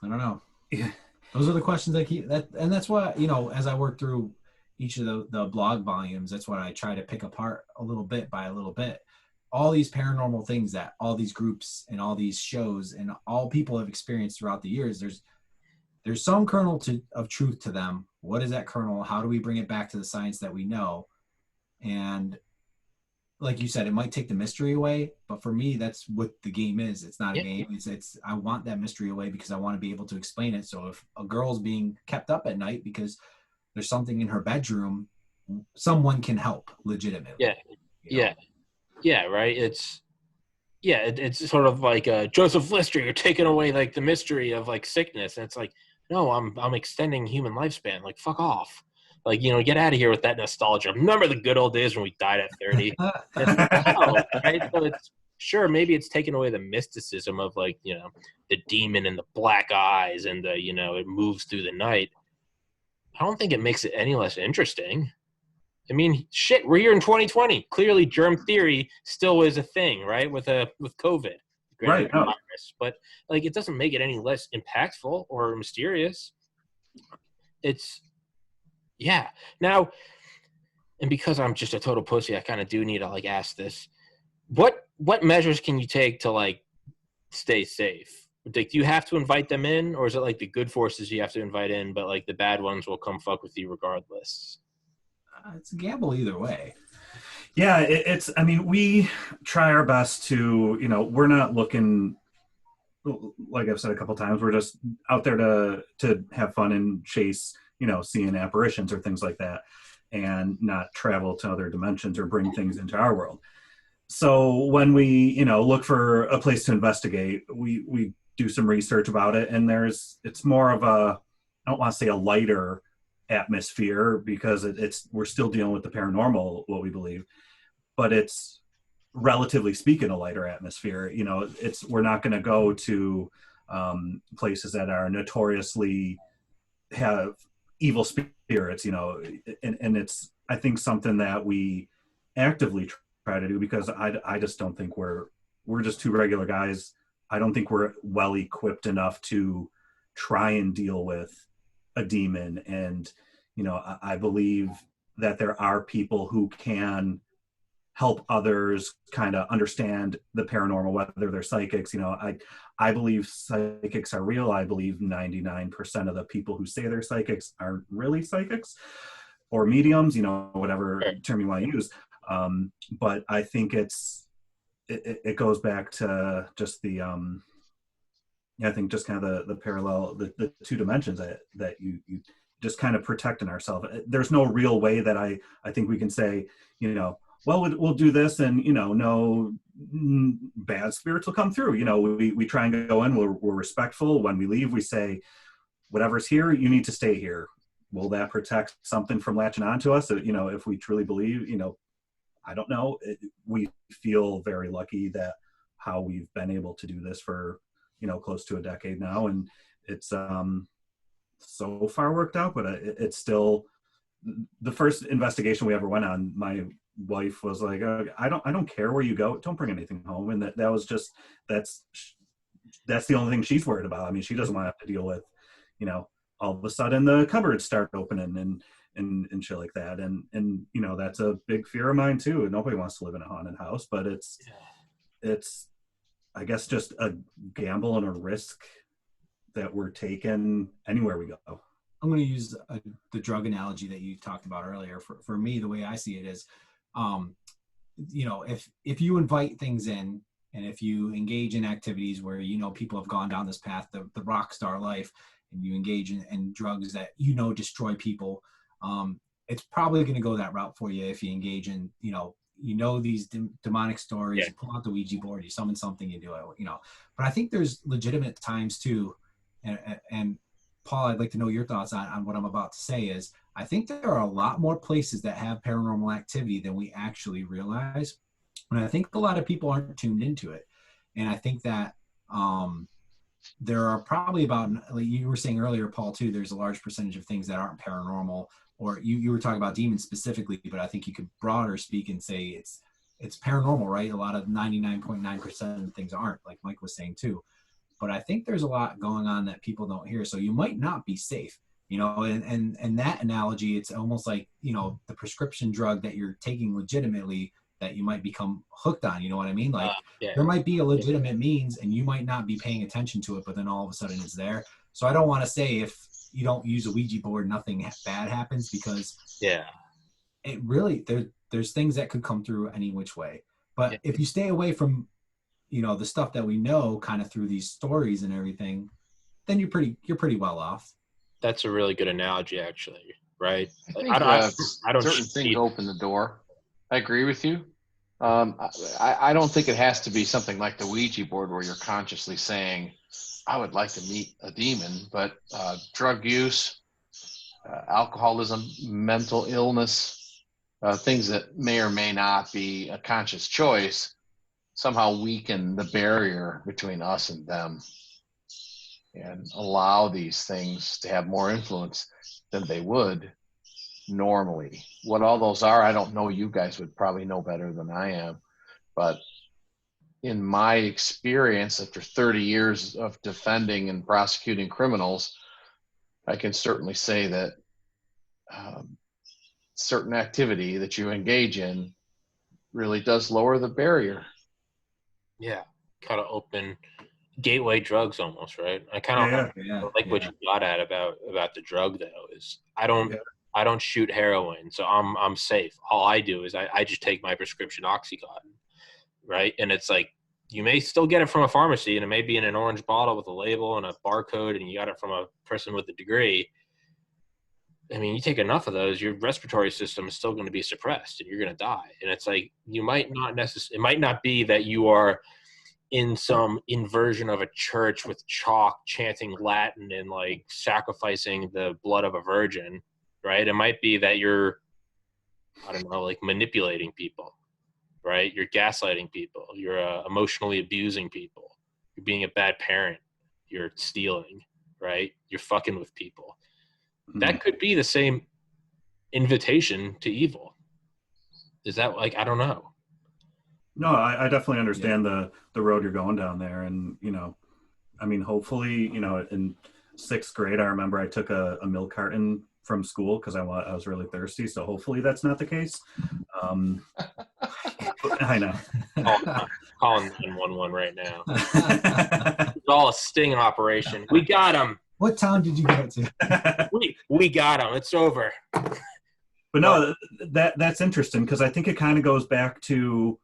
I don't know. Yeah. Those are the questions I keep and that's why, as I work through each of the blog volumes, that's what I try to pick apart a little bit by a little bit. All these paranormal things that all these groups and all these shows and all people have experienced throughout the years, there's some kernel of truth to them. What is that kernel? How do we bring it back to the science that we know? And like you said, it might take the mystery away, but for me, that's what the game is. It's not a game. It's I want that mystery away because I want to be able to explain it. So if a girl's being kept up at night because there's something in her bedroom, someone can help legitimately. Yeah. Right. It's sort of like Joseph Lister. You're taking away like the mystery of like sickness. And it's like, no, I'm extending human lifespan. Like, fuck off. Like, get out of here with that nostalgia. Remember the good old days when we died at 30? Right? So it's sure, maybe it's taken away the mysticism of like, the demon and the black eyes and the, it moves through the night. I don't think it makes it any less interesting. I mean, shit, we're here in 2020. Clearly germ theory still is a thing, right? With COVID. Right. Virus. But like, it doesn't make it any less impactful or mysterious. It's, yeah. Now, and because I'm just a total pussy, I kind of do need to like ask this. What measures can you take to like stay safe? Like, do you have to invite them in, or is it like the good forces you have to invite in, but like the bad ones will come fuck with you regardless? It's a gamble either way. Yeah, I mean, we try our best to, we're not looking, like I've said a couple times, we're just out there to have fun and chase, seeing apparitions or things like that, and not travel to other dimensions or bring things into our world. So when we, look for a place to investigate, we do some research about it, and it's more of a, I don't want to say a lighter atmosphere because we're still dealing with the paranormal, what we believe, but it's relatively speaking a lighter atmosphere. We're not going to go to places that are notoriously have evil spirits, and it's, I think, something that we actively try to do because I just don't think we're just two regular guys. I don't think we're well equipped enough to try and deal with a demon. And, I believe that there are people who can help others kind of understand the paranormal, whether they're psychics. I believe psychics are real. I believe 99% of the people who say they're psychics aren't really psychics or mediums, whatever term you want to use. But I think it goes back to just the, I think just kind of the parallel, the two dimensions that you just kind of protecting ourselves. There's no real way that I think we can say, well, we'll do this and, no bad spirits will come through. We try and go in, we're respectful. When we leave, we say, whatever's here, you need to stay here. Will that protect something from latching onto us? If we truly believe, I don't know. We feel very lucky that how we've been able to do this for, close to a decade now. And it's so far worked out, but it's still the first investigation we ever went on. My wife was like, I don't care where you go. Don't bring anything home. And that was just, that's the only thing she's worried about. I mean, she doesn't want to have to deal with, you know, all of a sudden the cupboards start opening and shit like that. And, you know, that's a big fear of mine too. Nobody wants to live in a haunted house, but it's, I guess, just a gamble and a risk that we're taking anywhere we go. I'm going to use the drug analogy that you talked about earlier. For me, the way I see it is, you know, if you invite things in, and if you engage in activities where, you know, people have gone down this path, the rock star life, and you engage in drugs that, you know, destroy people, it's probably going to go that route for you. If you engage in, you know, these demonic stories, you pull out the Ouija board, you summon something, you do it, you know. But I think there's legitimate times too, and Paul, I'd like to know your thoughts on what I'm about to say. Is I think there are a lot more places that have paranormal activity than we actually realize. And I think a lot of people aren't tuned into it. And I think that there are probably about, like you were saying earlier, Paul, too, there's a large percentage of things that aren't paranormal, or you were talking about demons specifically, but I think you could broader speak and say it's paranormal, right? A lot of 99.9% of things aren't, like Mike was saying too. But I think there's a lot going on that people don't hear. So you might not be safe, you know, and that analogy, it's almost like, you know, the prescription drug that you're taking legitimately that you might become hooked on, you know what I mean? Like there might be a legitimate means and you might not be paying attention to it, but then all of a sudden it's there. So I don't want to say if you don't use a Ouija board, nothing bad happens, because it really, there's things that could come through any which way. But if you stay away from, you know, the stuff that we know kind of through these stories and everything, then you're pretty well off. That's a really good analogy, actually, right? I think I don't certain things open the door. I agree with you. I don't think it has to be something like the Ouija board where you're consciously saying, I would like to meet a demon, but drug use, alcoholism, mental illness, things that may or may not be a conscious choice somehow weaken the barrier between us and them and allow these things to have more influence than they would normally. What all those are, I don't know. You guys would probably know better than I am. But in my experience, after 30 years of defending and prosecuting criminals, I can certainly say that certain activity that you engage in really does lower the barrier. Yeah, kind of open gateway drugs almost, right? I kind of like what you got at about the drug though. Is I don't shoot heroin, so I'm safe. All I do is I just take my prescription Oxycontin, right? And it's like you may still get it from a pharmacy, and it may be in an orange bottle with a label and a barcode, and you got it from a person with a degree. I mean, you take enough of those, your respiratory system is still going to be suppressed, and you're going to die. And it's like you might not it might not be that you are in some inversion of a church with chalk chanting Latin and like sacrificing the blood of a virgin, right? It might be that you're, I don't know, like manipulating people, right? You're gaslighting people. You're emotionally abusing people. You're being a bad parent. You're stealing, right? You're fucking with people. That could be the same invitation to evil. Is that like, I don't know. No, I definitely understand the road you're going down there. And, you know, I mean, hopefully, you know, in 6th grade, I remember I took a milk carton from school because I was really thirsty. So hopefully that's not the case. I know. Calling 911 right now. It's all a sting operation. We got him. What town did you go to? we got him. It's over. But no, that's interesting because I think it kind of goes back to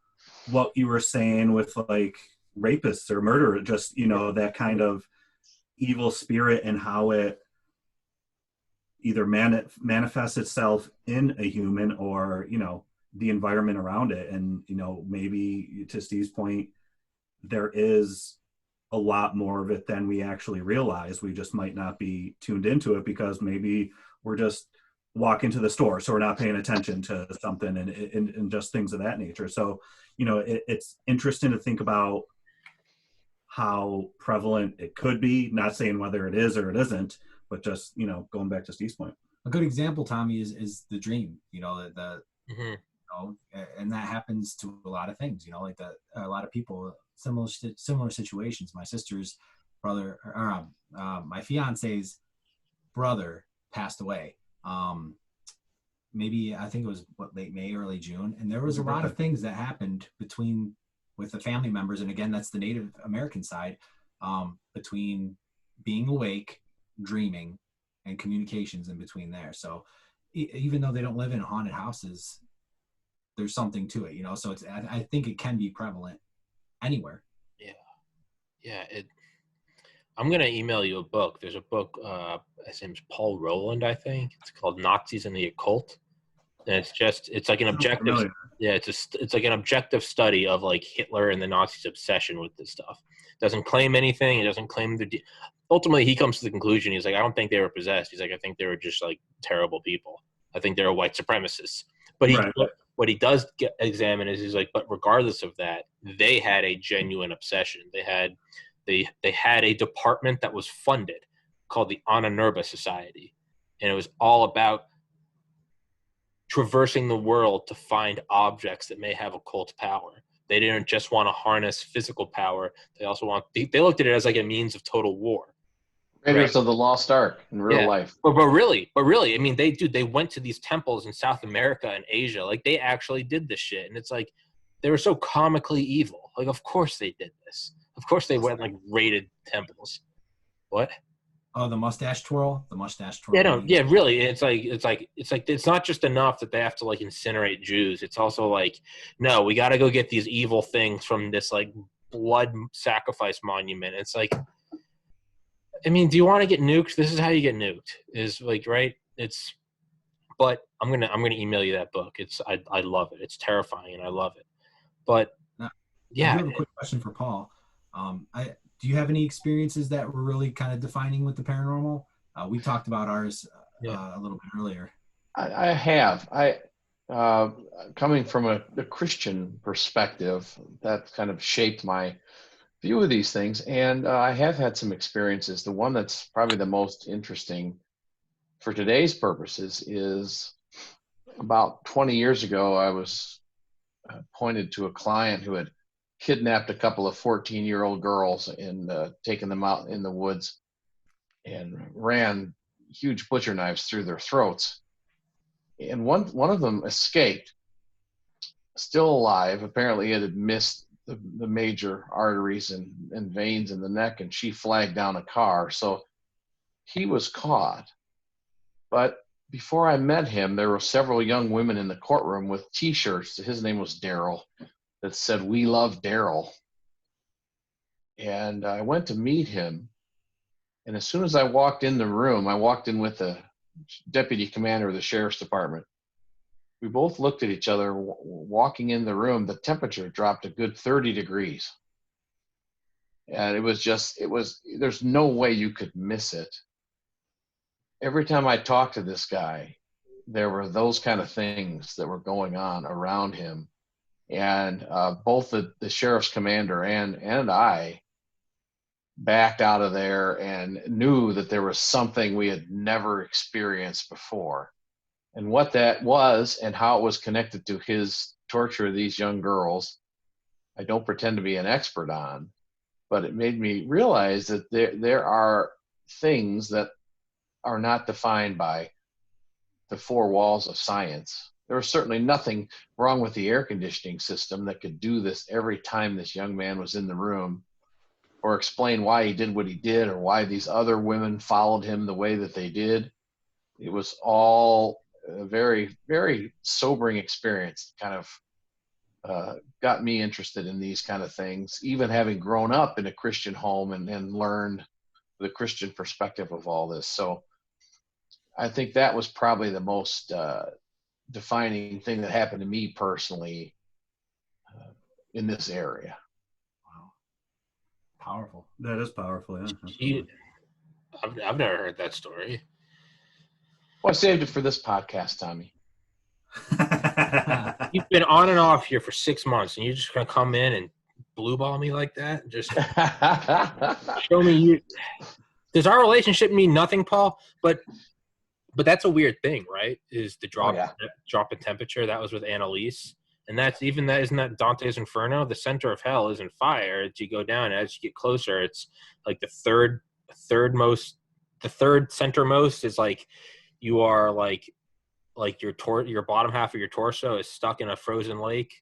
what you were saying with like rapists or murderers, just, you know, that kind of evil spirit and how it either manifests itself in a human or, you know, the environment around it. And, you know, maybe to Steve's point, there is a lot more of it than we actually realize. We just might not be tuned into it because maybe we're just walking to the store, so we're not paying attention to something and just things of that nature. So, you know, it's interesting to think about how prevalent it could be, not saying whether it is or it isn't, but just, you know, going back to Steve's point. A good example, Tommy, is the dream, you know, you know, and that happens to a lot of things, you know, like that, a lot of people, similar situations. My sister's brother, or my fiance's brother passed away. Maybe, I think it was late May, early June. And there was a lot of things that happened with the family members. And again, that's the Native American side, between being awake, dreaming, and communications in between there. So even though they don't live in haunted houses, there's something to it, you know? So I think it can be prevalent anywhere. Yeah. I'm going to email you a book. There's a book, his name's Paul Rowland, I think. It's called Nazis and the Occult. And it's like an objective. Yeah, it's like an objective study of like Hitler and the Nazis' obsession with this stuff. Doesn't claim anything. He doesn't claim ultimately, he comes to the conclusion. He's like, I don't think they were possessed. He's like, I think they were just like terrible people. I think they were white supremacists. But what he does examine is he's like, but regardless of that, they had a genuine obsession. They had a department that was funded called the Ananurba Society, and it was all about traversing the world to find objects that may have occult power. They didn't just want to harness physical power. They also they looked at it as like a means of total war. Raiders of the Lost Ark in real life. But really, I mean, they went to these temples in South America and Asia. Like, they actually did this shit. And it's like, they were so comically evil. Like, of course they did this. Of course they went, like, raided temples. What? Oh, the mustache twirl? The mustache twirl. Yeah, no, yeah, really. It's not just enough that they have to, like, incinerate Jews. It's also like, no, we got to go get these evil things from this, like, blood sacrifice monument. It's like, I mean, do you want to get nuked? This is how you get nuked. Is like, right? But I'm gonna email you that book. I love it. It's terrifying and I love it. But yeah. I have a quick question for Paul. Do you have any experiences that were really kind of defining with the paranormal? We talked about ours a little bit earlier. I have. Coming from a Christian perspective, that kind of shaped my view of these things, and I have had some experiences. The one that's probably the most interesting for today's purposes is about 20 years ago, I was pointed to a client who had kidnapped a couple of 14-year-old girls and taken them out in the woods and ran huge butcher knives through their throats. And one of them escaped, still alive. Apparently it had missed the major arteries and veins in the neck, and she flagged down a car. So he was caught. But before I met him, there were several young women in the courtroom with T-shirts. His name was Daryl, that said, "We love Daryl." And I went to meet him. And as soon as I walked in the room, I walked in with the deputy commander of the sheriff's department. We both looked at each other. Walking in the room, the temperature dropped a good 30 degrees. And there's no way you could miss it. Every time I talked to this guy, there were those kind of things that were going on around him. And both the sheriff's commander and I backed out of there and knew that there was something we had never experienced before. And what that was and how it was connected to his torture of these young girls, I don't pretend to be an expert on, but it made me realize that there are things that are not defined by the four walls of science. There was certainly nothing wrong with the air conditioning system that could do this every time this young man was in the room, or explain why he did what he did, or why these other women followed him the way that they did. It was all a very, very sobering experience. Kind of got me interested in these kind of things, even having grown up in a Christian home and learned the Christian perspective of all this. So I think that was probably the most defining thing that happened to me personally in this area. Wow. Powerful. That is powerful, yeah. I've never heard that story. Well, I saved it for this podcast, Tommy. You've been on and off here for 6 months, and you're just going to come in and blue ball me like that? Just show me you. Does our relationship mean nothing, Paul? But that's a weird thing, right? Is the drop in temperature. That was with Annalise. And isn't that Dante's Inferno? The center of hell isn't fire. As you go down, as you get closer, it's like the third centermost is like you are like your bottom half of your torso is stuck in a frozen lake,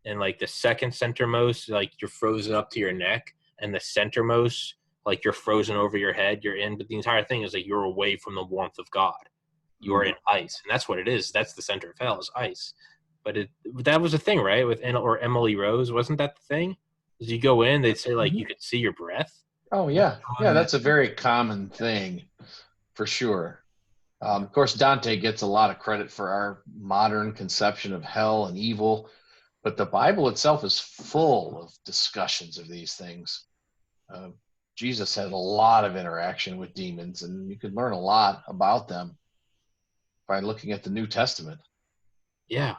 and like the second centermost, like you're frozen up to your neck, and the centermost, like you're frozen over your head. You're in, but the entire thing is like you're away from the warmth of God. You are in ice, and that's what it is. That's the center of hell, is ice. But that was a thing, right? With Emily Rose, wasn't that the thing? As you go in, they'd say like you could see your breath. Oh yeah, yeah. That's a very common thing, for sure. Of course, Dante gets a lot of credit for our modern conception of hell and evil, but the Bible itself is full of discussions of these things. Jesus had a lot of interaction with demons, and you could learn a lot about them by looking at the New Testament. Yeah.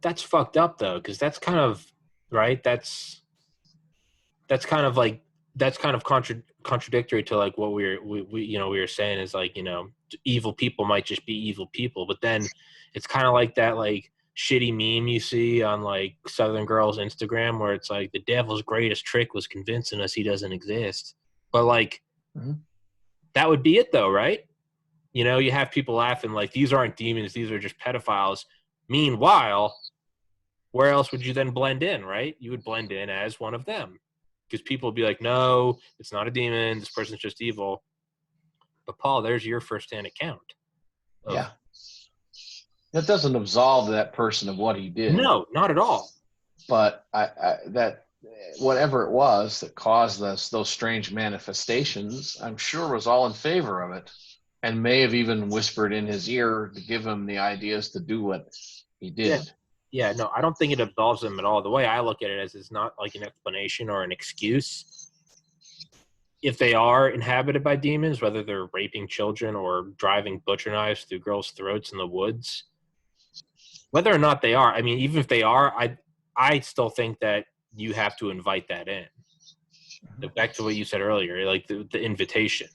That's fucked up though, because that's kind of right. That's kind of contradictory to like what we were saying is like, evil people might just be evil people, but then it's kind of like that like shitty meme you see on like Southern Girls Instagram where it's like the devil's greatest trick was convincing us he doesn't exist. But like that would be it though, right? You have people laughing like these aren't demons, these are just pedophiles. Meanwhile, where else would you then blend in, right? You would blend in as one of them. Because people would be like, no, it's not a demon, this person's just evil. But Paul, there's your firsthand account. Yeah. That doesn't absolve that person of what he did. No, not at all. But that whatever it was that caused those strange manifestations, I'm sure was all in favor of it, and may have even whispered in his ear to give him the ideas to do what he did. Yeah, no, I don't think it absolves them at all. The way I look at it is it's not like an explanation or an excuse. If they are inhabited by demons, whether they're raping children or driving butcher knives through girls' throats in the woods, whether or not they are, I mean, even if they are, I still think that you have to invite that in. Back to what you said earlier, like the invitation.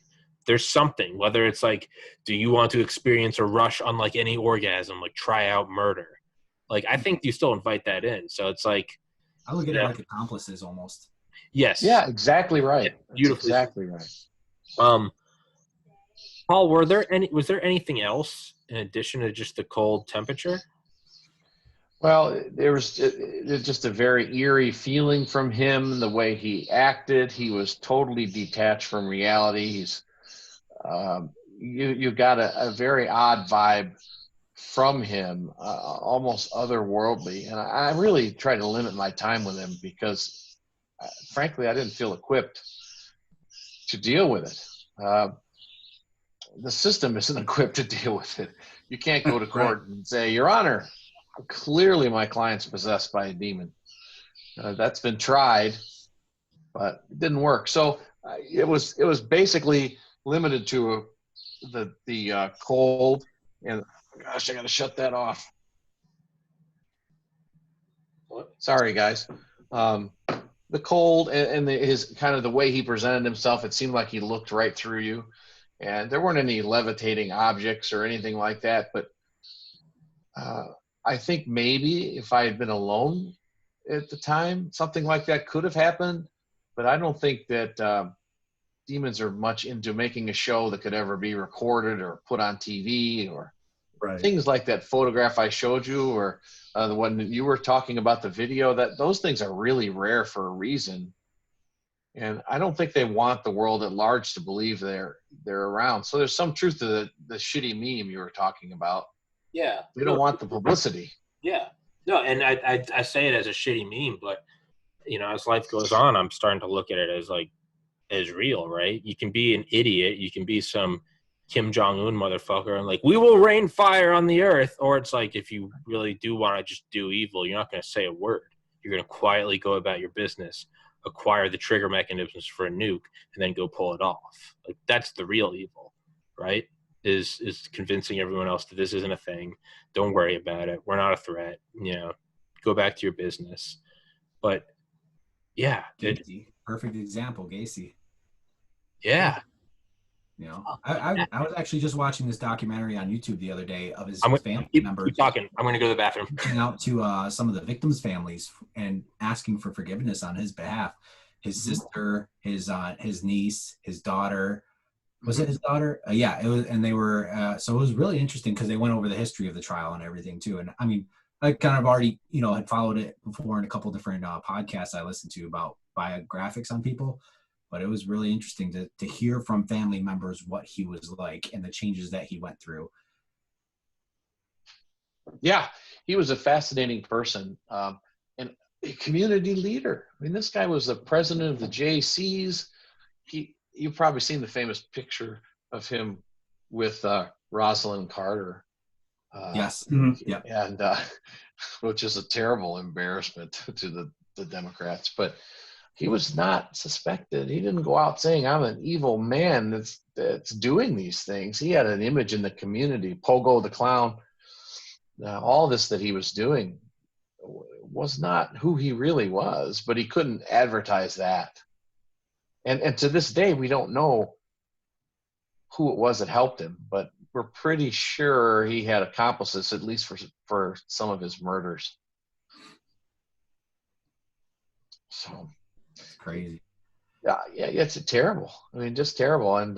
There's something, whether it's like, do you want to experience a rush unlike any orgasm, like try out murder? Like, I think you still invite that in. So it's like, I look at it like accomplices almost. Yes. Yeah, exactly right. Beautifully. Exactly right. Paul, was there anything else in addition to just the cold temperature? Well, there was just a very eerie feeling from him, the way he acted. He was totally detached from reality. You got a very odd vibe from him, almost otherworldly. And I really try to limit my time with him because, frankly, I didn't feel equipped to deal with it. The system isn't equipped to deal with it. You can't go to court and say, Your Honor, clearly my client's possessed by a demon. That's been tried, but it didn't work. So it was basically limited to the cold. And gosh, I got to shut that off. What? Sorry, guys. The cold and his kind of the way he presented himself, it seemed like he looked right through you. And there weren't any levitating objects or anything like that. But I think maybe if I had been alone at the time, something like that could have happened. But I don't think that demons are much into making a show that could ever be recorded or put on TV or things like that photograph I showed you, or the one that you were talking about, the video. That those things are really rare for a reason. And I don't think they want the world at large to believe they're around. So there's some truth to the shitty meme you were talking about. Yeah. They don't want the publicity. Yeah. No, and I say it as a shitty meme, but as life goes on, I'm starting to look at it as real, right? You can be an idiot, you can be some Kim Jong-un motherfucker and like, we will rain fire on the earth, or it's like, if you really do want to just do evil, you're not going to say a word. You're going to quietly go about your business, acquire the trigger mechanisms for a nuke, and then go pull it off. Like, that's the real evil, right? Is convincing everyone else that this isn't a thing. Don't worry about it. We're not a threat. Go back to your business. But yeah, Gacy, perfect example, Gacy. Yeah. You know, I was actually just watching this documentary on YouTube the other day of his family members. Keep talking. I'm going to go to the bathroom. Reaching out to some of the victims' families and asking for forgiveness on his behalf. His sister, his niece, his daughter. Was it his daughter? Yeah, it was, and they were. So it was really interesting because they went over the history of the trial and everything too. And I mean, I kind of already, had followed it before in a couple different podcasts I listened to about biographics on people. But it was really interesting to hear from family members what he was like and the changes that he went through. Yeah, he was a fascinating person and a community leader. I mean, this guy was the president of the JCs. You've probably seen the famous picture of him with Rosalind Carter. Yes. Yeah. And which is a terrible embarrassment to the Democrats. But he was not suspected. He didn't go out saying, I'm an evil man that's doing these things. He had an image in the community. Pogo the clown, all this that he was doing was not who he really was, but he couldn't advertise that. And to this day, we don't know who it was that helped him, but we're pretty sure he had accomplices, at least for some of his murders. So it's crazy. Yeah, it's terrible. I mean, just terrible. And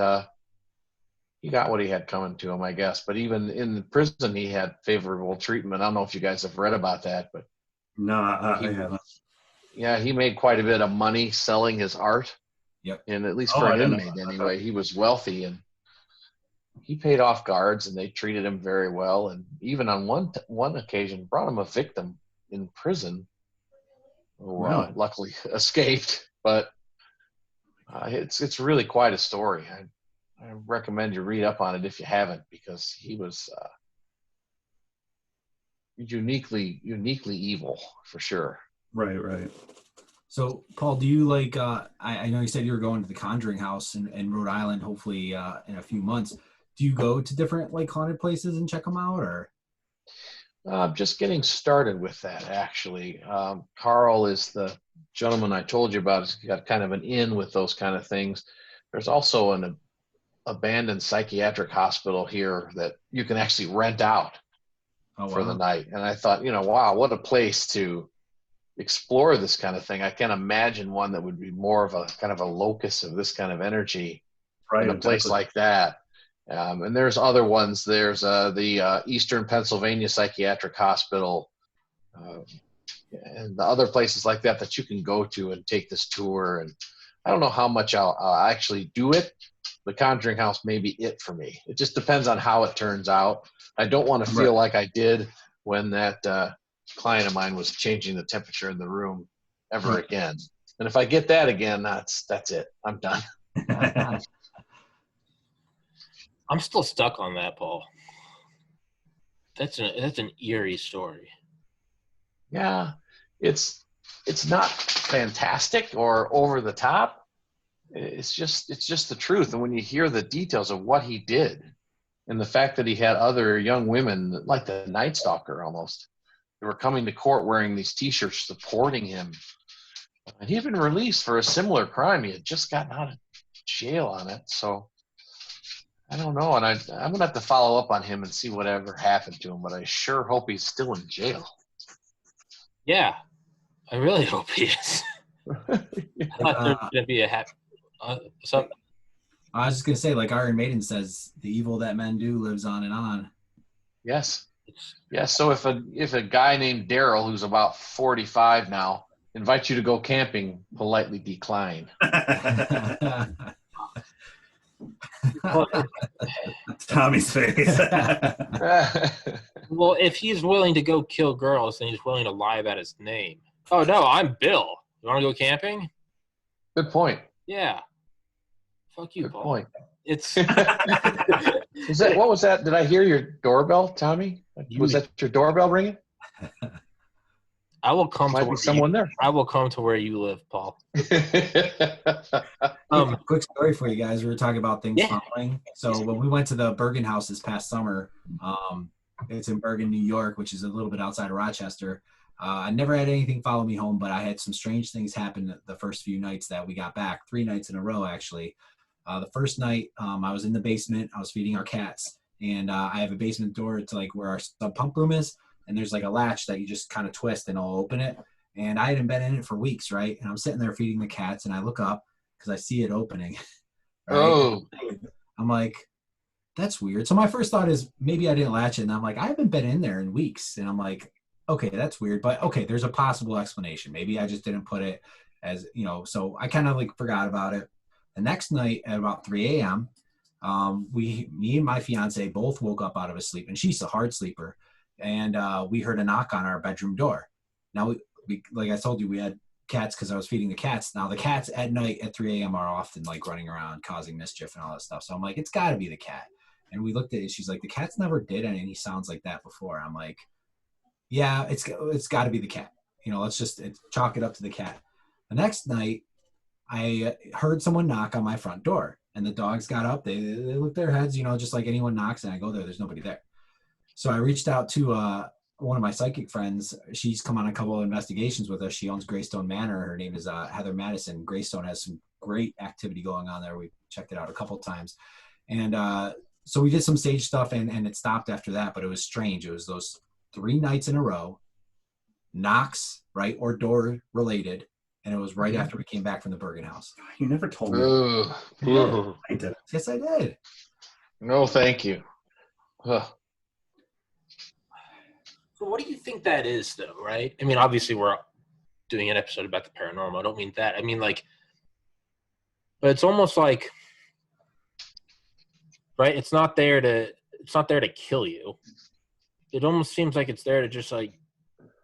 he got what he had coming to him, I guess. But even in the prison, he had favorable treatment. I don't know if you guys have read about that, but no, I haven't. Yeah, he made quite a bit of money selling his art. Yep. And at least for an inmate anyway, he was wealthy, and he paid off guards, and they treated him very well. And even on one occasion, brought him a victim in prison who luckily escaped. But it's really quite a story. I recommend you read up on it if you haven't, because he was uniquely evil for sure. Right. So, Paul, do you like? I know you said you were going to the Conjuring House in Rhode Island, hopefully in a few months. Do you go to different like haunted places and check them out, or? Just getting started with that, actually. Carl is the gentleman I told you about. He's got kind of an in with those kind of things. There's also an abandoned psychiatric hospital here that you can actually rent out for the night. And I thought, wow, what a place to explore this kind of thing. I can't imagine one that would be more of a kind of a locus of this kind of energy in a place like that. And there's other ones. There's the Eastern Pennsylvania Psychiatric Hospital and the other places like that you can go to and take this tour. And I don't know how much I'll actually do it. The Conjuring House may be it for me. It just depends on how it turns out. I don't want to feel like I did when that client of mine was changing the temperature in the room ever again. And if I get that again, that's it. I'm done. I'm still stuck on that, Paul. That's an eerie story. Yeah, it's not fantastic or over the top. It's just the truth. And when you hear the details of what he did, and the fact that he had other young women, like the Night Stalker almost, they were coming to court wearing these T-shirts supporting him. And he had been released for a similar crime. He had just gotten out of jail on it. So I don't know. And I'm going to have to follow up on him and see whatever happened to him. But I sure hope he's still in jail. Yeah, I really hope he is. I thought there was going to be something. I was just going to say, like Iron Maiden says, the evil that men do lives on and on. Yes. Yeah. So if a guy named Daryl, who's about 45 now, invites you to go camping, politely decline. Tommy's face. Well, if he's willing to go kill girls, then he's willing to lie about his name. Oh, no, I'm Bill. You want to go camping? Good point. Yeah. Fuck you, Good Paul. point. It's what was that? Did I hear your doorbell, Tommy? Was that your doorbell ringing? I will come to someone there. I will come to where you live, Paul. Quick story for you guys. We were talking about things following. So when we went to the Bergen House this past summer, it's in Bergen, New York, which is a little bit outside of Rochester. I never had anything follow me home, but I had some strange things happen the first few nights that we got back, 3 nights in a row, actually. The first night, I was in the basement. I was feeding our cats, and I have a basement door to like where our sub pump room is, and there's like a latch that you just kind of twist and I'll open it. And I hadn't been in it for weeks, right? And I'm sitting there feeding the cats, and I look up because I see it opening. Right? Oh, I'm like, that's weird. So my first thought is maybe I didn't latch it, and I'm like, I haven't been in there in weeks, and I'm like, okay, that's weird, but okay, there's a possible explanation. Maybe I just didn't put it as, you know, so I kind of like forgot about it. The next night at about 3 a.m., me and my fiance both woke up out of a sleep, and she's a hard sleeper, and we heard a knock on our bedroom door. Now, we like I told you, we had cats because I was feeding the cats. Now the cats at night at 3 a.m. are often like running around causing mischief and all that stuff. So I'm like, it's got to be the cat. And we looked at it. She's like, the cat's never did any sounds like that before. I'm like, yeah, it's got to be the cat. You know, let's just chalk it up to the cat. The next night, I heard someone knock on my front door, and the dogs got up. They looked their heads, you know, just like anyone knocks, and I go there. There's nobody there. So I reached out to one of my psychic friends. She's come on a couple of investigations with us. She owns Greystone Manor. Her name is Heather Madison. Greystone has some great activity going on there. We checked it out a couple of times. And so we did some stage stuff, and it stopped after that, but it was strange. It was those 3 nights in a row, knocks, right, or door related, and it was right after we came back from the Bergen House. You never told me. Yeah. I did. Yes, I did. no, thank you. Huh. So what do you think that is, though, right? I mean, obviously we're doing an episode about the paranormal. I don't mean that. I mean, like, but it's almost like, right? It's not there to kill you. It almost seems like it's there to just like,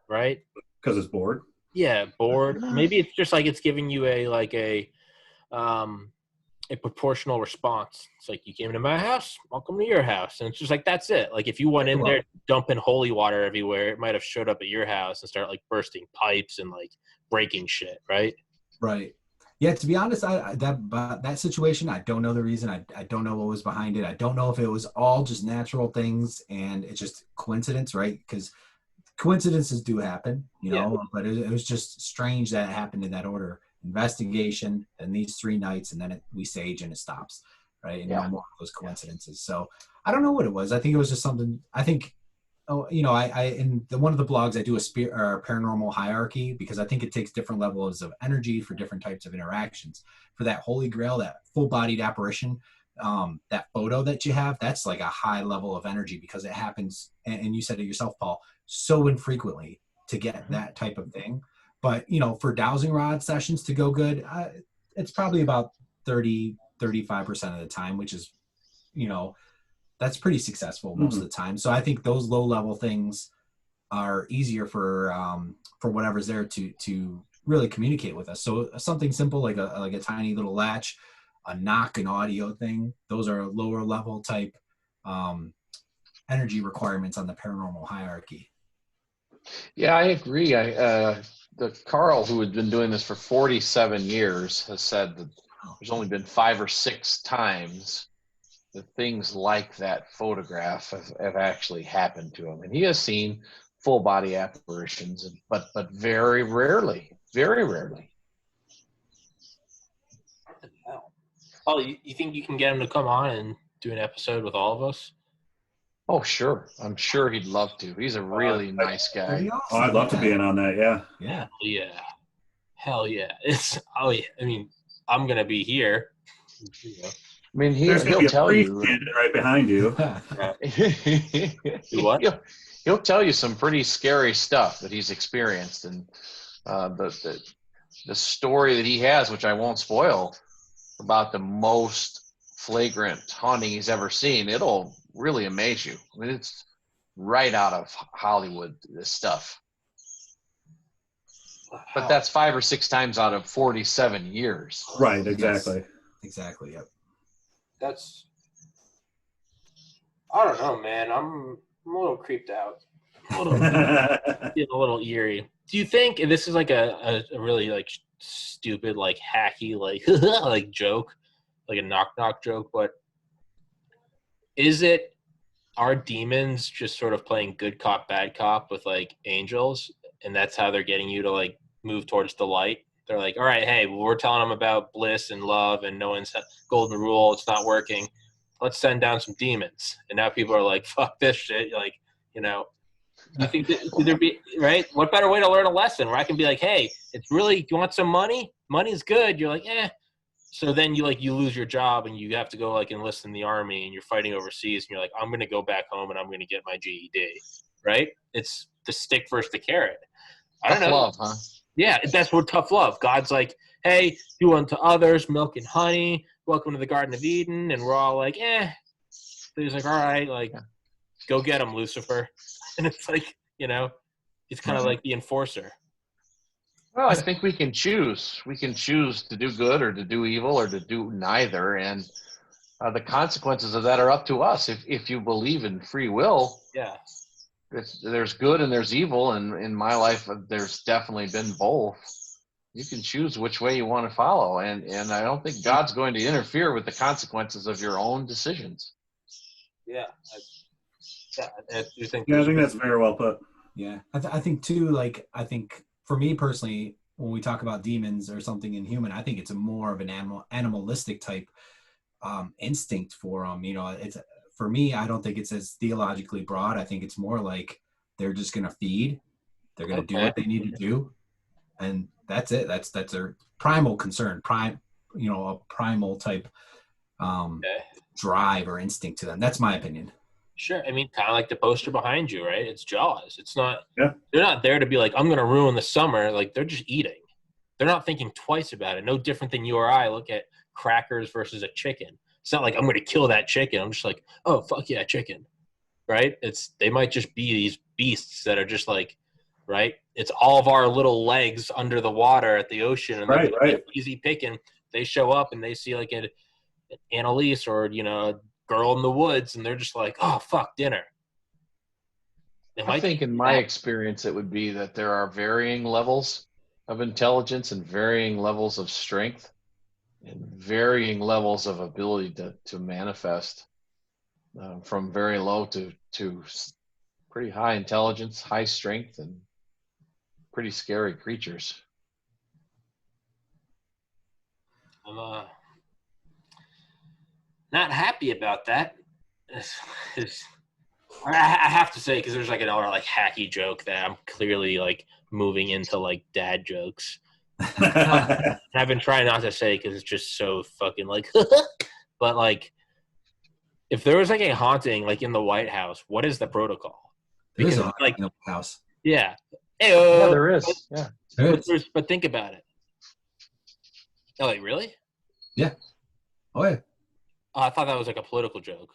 right? Because it's bored. Yeah, bored. Maybe it's just like it's giving you a proportional response. It's like, you came to my house, I'll come to your house, and it's just like that's it. Like if you went in there dumping holy water everywhere, it might have showed up at your house and start like bursting pipes and like breaking shit, right? Right. Yeah, to be honest, that situation, I don't know the reason. I don't know what was behind it. I don't know if it was all just natural things and it's just coincidence, right? Because coincidences do happen, you know, but it was just strange that it happened in that order. Investigation and these 3 nights, and then we sage and it stops, right? And no more of those coincidences. So I don't know what it was. I think it was just something, I think, you know, I in one of the blogs, I do a paranormal hierarchy because I think it takes different levels of energy for different types of interactions. For that holy grail, that full-bodied apparition, that photo that you have, that's like a high level of energy because it happens, and you said it yourself, Paul, so infrequently to get that type of thing. But, you know, for dowsing rod sessions to go good, it's probably about 35% of the time, which is, you know, that's pretty successful most of the time. So I think those low level things are easier for whatever's there to really communicate with us. So something simple like a tiny little latch, a knock, an audio thing, those are lower level type energy requirements on the paranormal hierarchy. Yeah, I agree. The Carl, who had been doing this for 47 years, has said that there's only been 5 or 6 times that things like that photograph have actually happened to him. And he has seen full body apparitions, but very rarely, very rarely. What the hell? Oh, you think you can get him to come on and do an episode with all of us? Oh, sure. I'm sure he'd love to. He's a really nice guy. Awesome. Oh, I'd love to be in on that. Yeah. Yeah. Hell yeah. I mean, I'm going to be here. You know. I mean, There's going to be a tell priest you standing right behind you. What? He'll tell you some pretty scary stuff that he's experienced, and the story that he has, which I won't spoil, about the most flagrant haunting he's ever seen. It'll really amaze you. I mean, it's right out of Hollywood, this stuff. But that's 5 or 6 times out of 47 years. Right. Exactly. Yes. Exactly. Yep. That's, I don't know, man. I'm a little creeped out. Getting a little eerie. Do you think, and this is like a really like stupid, like hacky, like like joke, like a knock joke, but is it our demons just sort of playing good cop, bad cop with like angels, and that's how they're getting you to like move towards the light They're like, all right, hey, well, we're telling them about bliss and love and no one's golden rule. It's not working. Let's send down some demons. And now people are like, fuck this shit. Like, you know, you think could there be, right? What better way to learn a lesson where I can be like, hey, it's really, you want some money? Money's good. You're like, eh. So then you lose your job and you have to go like enlist in the army and you're fighting overseas and you're like, I'm going to go back home and I'm going to get my GED, right? It's the stick versus the carrot. I don't know. Tough love, huh? Yeah, that's what tough love. God's like, hey, do unto others, milk and honey. Welcome to the Garden of Eden. And we're all like, eh. So he's like, all right, like, go get him, Lucifer. And it's like, you know, he's kind of like the enforcer. Well, I think we can choose. We can choose to do good or to do evil or to do neither. And the consequences of that are up to us. If you believe in free will, yeah, there's good and there's evil. And in my life, there's definitely been both. You can choose which way you want to follow. And I don't think God's going to interfere with the consequences of your own decisions. Yeah. I think that's very well put. Yeah. I think too, like, I think for me personally, when we talk about demons or something inhuman, I think it's a more of an animalistic type instinct for them. You know, it's, for me, I don't think it's as theologically broad. I think it's more like they're just going to feed. They're going to do what they need to do. And that's it. That's their primal concern, a primal type drive or instinct to them. That's my opinion. Sure. I mean, kind of like the poster behind you, right? It's Jaws. It's not, they're not there to be like, I'm going to ruin the summer. Like, they're just eating. They're not thinking twice about it. No different than you or I look at crackers versus a chicken. It's not like I'm going to kill that chicken. I'm just like, oh, fuck yeah, chicken. Right? They might just be these beasts that are just like, right? It's all of our little legs under the water at the ocean. And right. Easy picking. They show up and they see like an Annalise or, you know, a girl in the woods, and they're just like, oh, fuck, dinner. I think in my experience, it would be that there are varying levels of intelligence and varying levels of strength and varying levels of ability to manifest from very low to pretty high intelligence, high strength, and pretty scary creatures. I'm not happy about that. I have to say, because there's like another like hacky joke that I'm clearly like moving into like dad jokes. I've been trying not to say because it's just so fucking like, but like, if there was like a haunting like in the White House, what is the protocol? Because there is a haunting in the White House. Yeah. Yeah, there is. But think about it. Oh, like, really? Yeah. Oh, yeah. I thought that was like a political joke.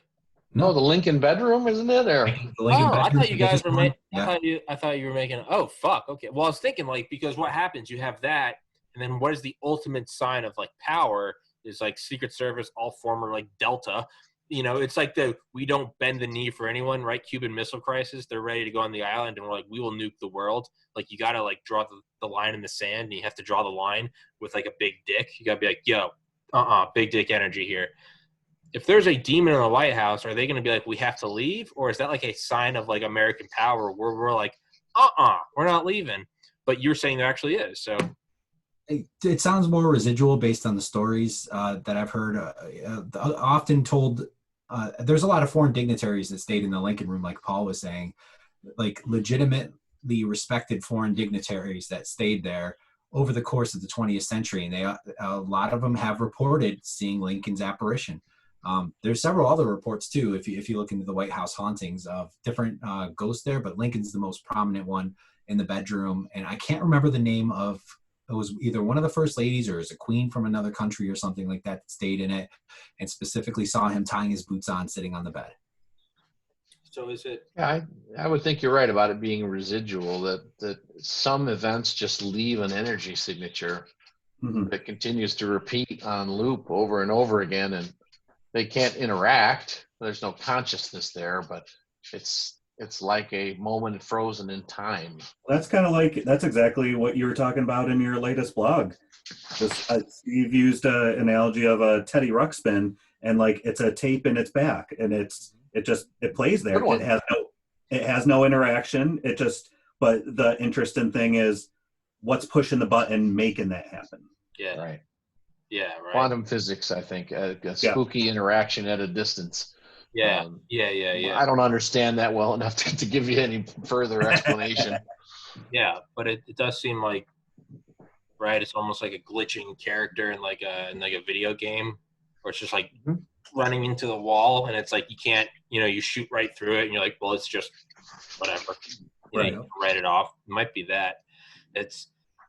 No, the Lincoln bedroom, isn't it? Or I thought you guys were making. I thought you were making. Oh, fuck. Okay. Well, I was thinking like, because what happens? You have that, and then what is the ultimate sign of like power? Is like Secret Service, all former like Delta. You know, it's like we don't bend the knee for anyone, right? Cuban Missile Crisis. They're ready to go on the island, and we're like, we will nuke the world. Like, you got to like draw the line in the sand, and you have to draw the line with like a big dick. You got to be like, yo, big dick energy here. If there's a demon in the White House, are they going to be like, we have to leave? Or is that like a sign of like American power where we're like, we're not leaving? But you're saying there actually is. So it sounds more residual based on the stories that I've heard. Often told, there's a lot of foreign dignitaries that stayed in the Lincoln room, like Paul was saying, like legitimately respected foreign dignitaries that stayed there over the course of the 20th century. And a lot of them have reported seeing Lincoln's apparition. There's several other reports too, if you look into the White House hauntings of different ghosts there, but Lincoln's the most prominent one in the bedroom. And I can't remember the name of, it was either one of the first ladies or it was a queen from another country or something like that stayed in it and specifically saw him tying his boots on, sitting on the bed. So is it? Yeah, I would think you're right about it being residual, that some events just leave an energy signature that continues to repeat on loop over and over again. And they can't interact. There's no consciousness there, but it's like a moment frozen in time. That's kind of like, that's exactly what you were talking about in your latest blog. You've used an analogy of a Teddy Ruxpin, and like it's a tape in its back, and it plays there. It has no interaction. But the interesting thing is what's pushing the button, making that happen. Yeah. Right. Yeah. Right. Quantum physics, I think, a spooky interaction at a distance. Yeah. I don't understand that well enough to give you any further explanation. Yeah, but it does seem like, right, it's almost like a glitching character in like a video game, where it's just like running into the wall, and it's like you can't, you shoot right through it, and you're like, well, it's just whatever. You can write it off. It might be that.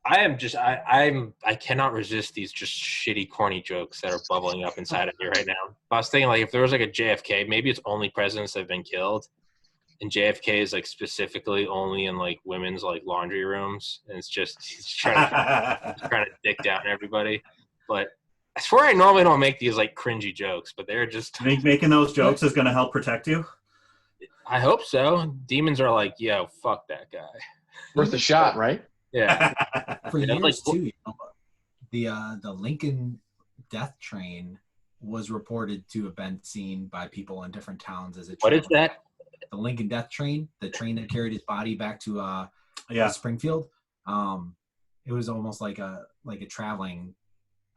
I cannot resist these just shitty, corny jokes that are bubbling up inside of me right now. I was thinking, like, if there was like a JFK, maybe it's only presidents that have been killed, and JFK is like specifically only in like women's like laundry rooms, and it's just he's trying to dick down everybody. But I swear I normally don't make these like cringy jokes, but they're just making those jokes is going to help protect you. I hope so. Demons are like, yo, fuck that guy. Worth a shot, right? Yeah. For years too, the Lincoln death train was reported to have been seen by people in different towns as a. What is that? The Lincoln death train, the train that carried his body back to Springfield. It was almost like a traveling,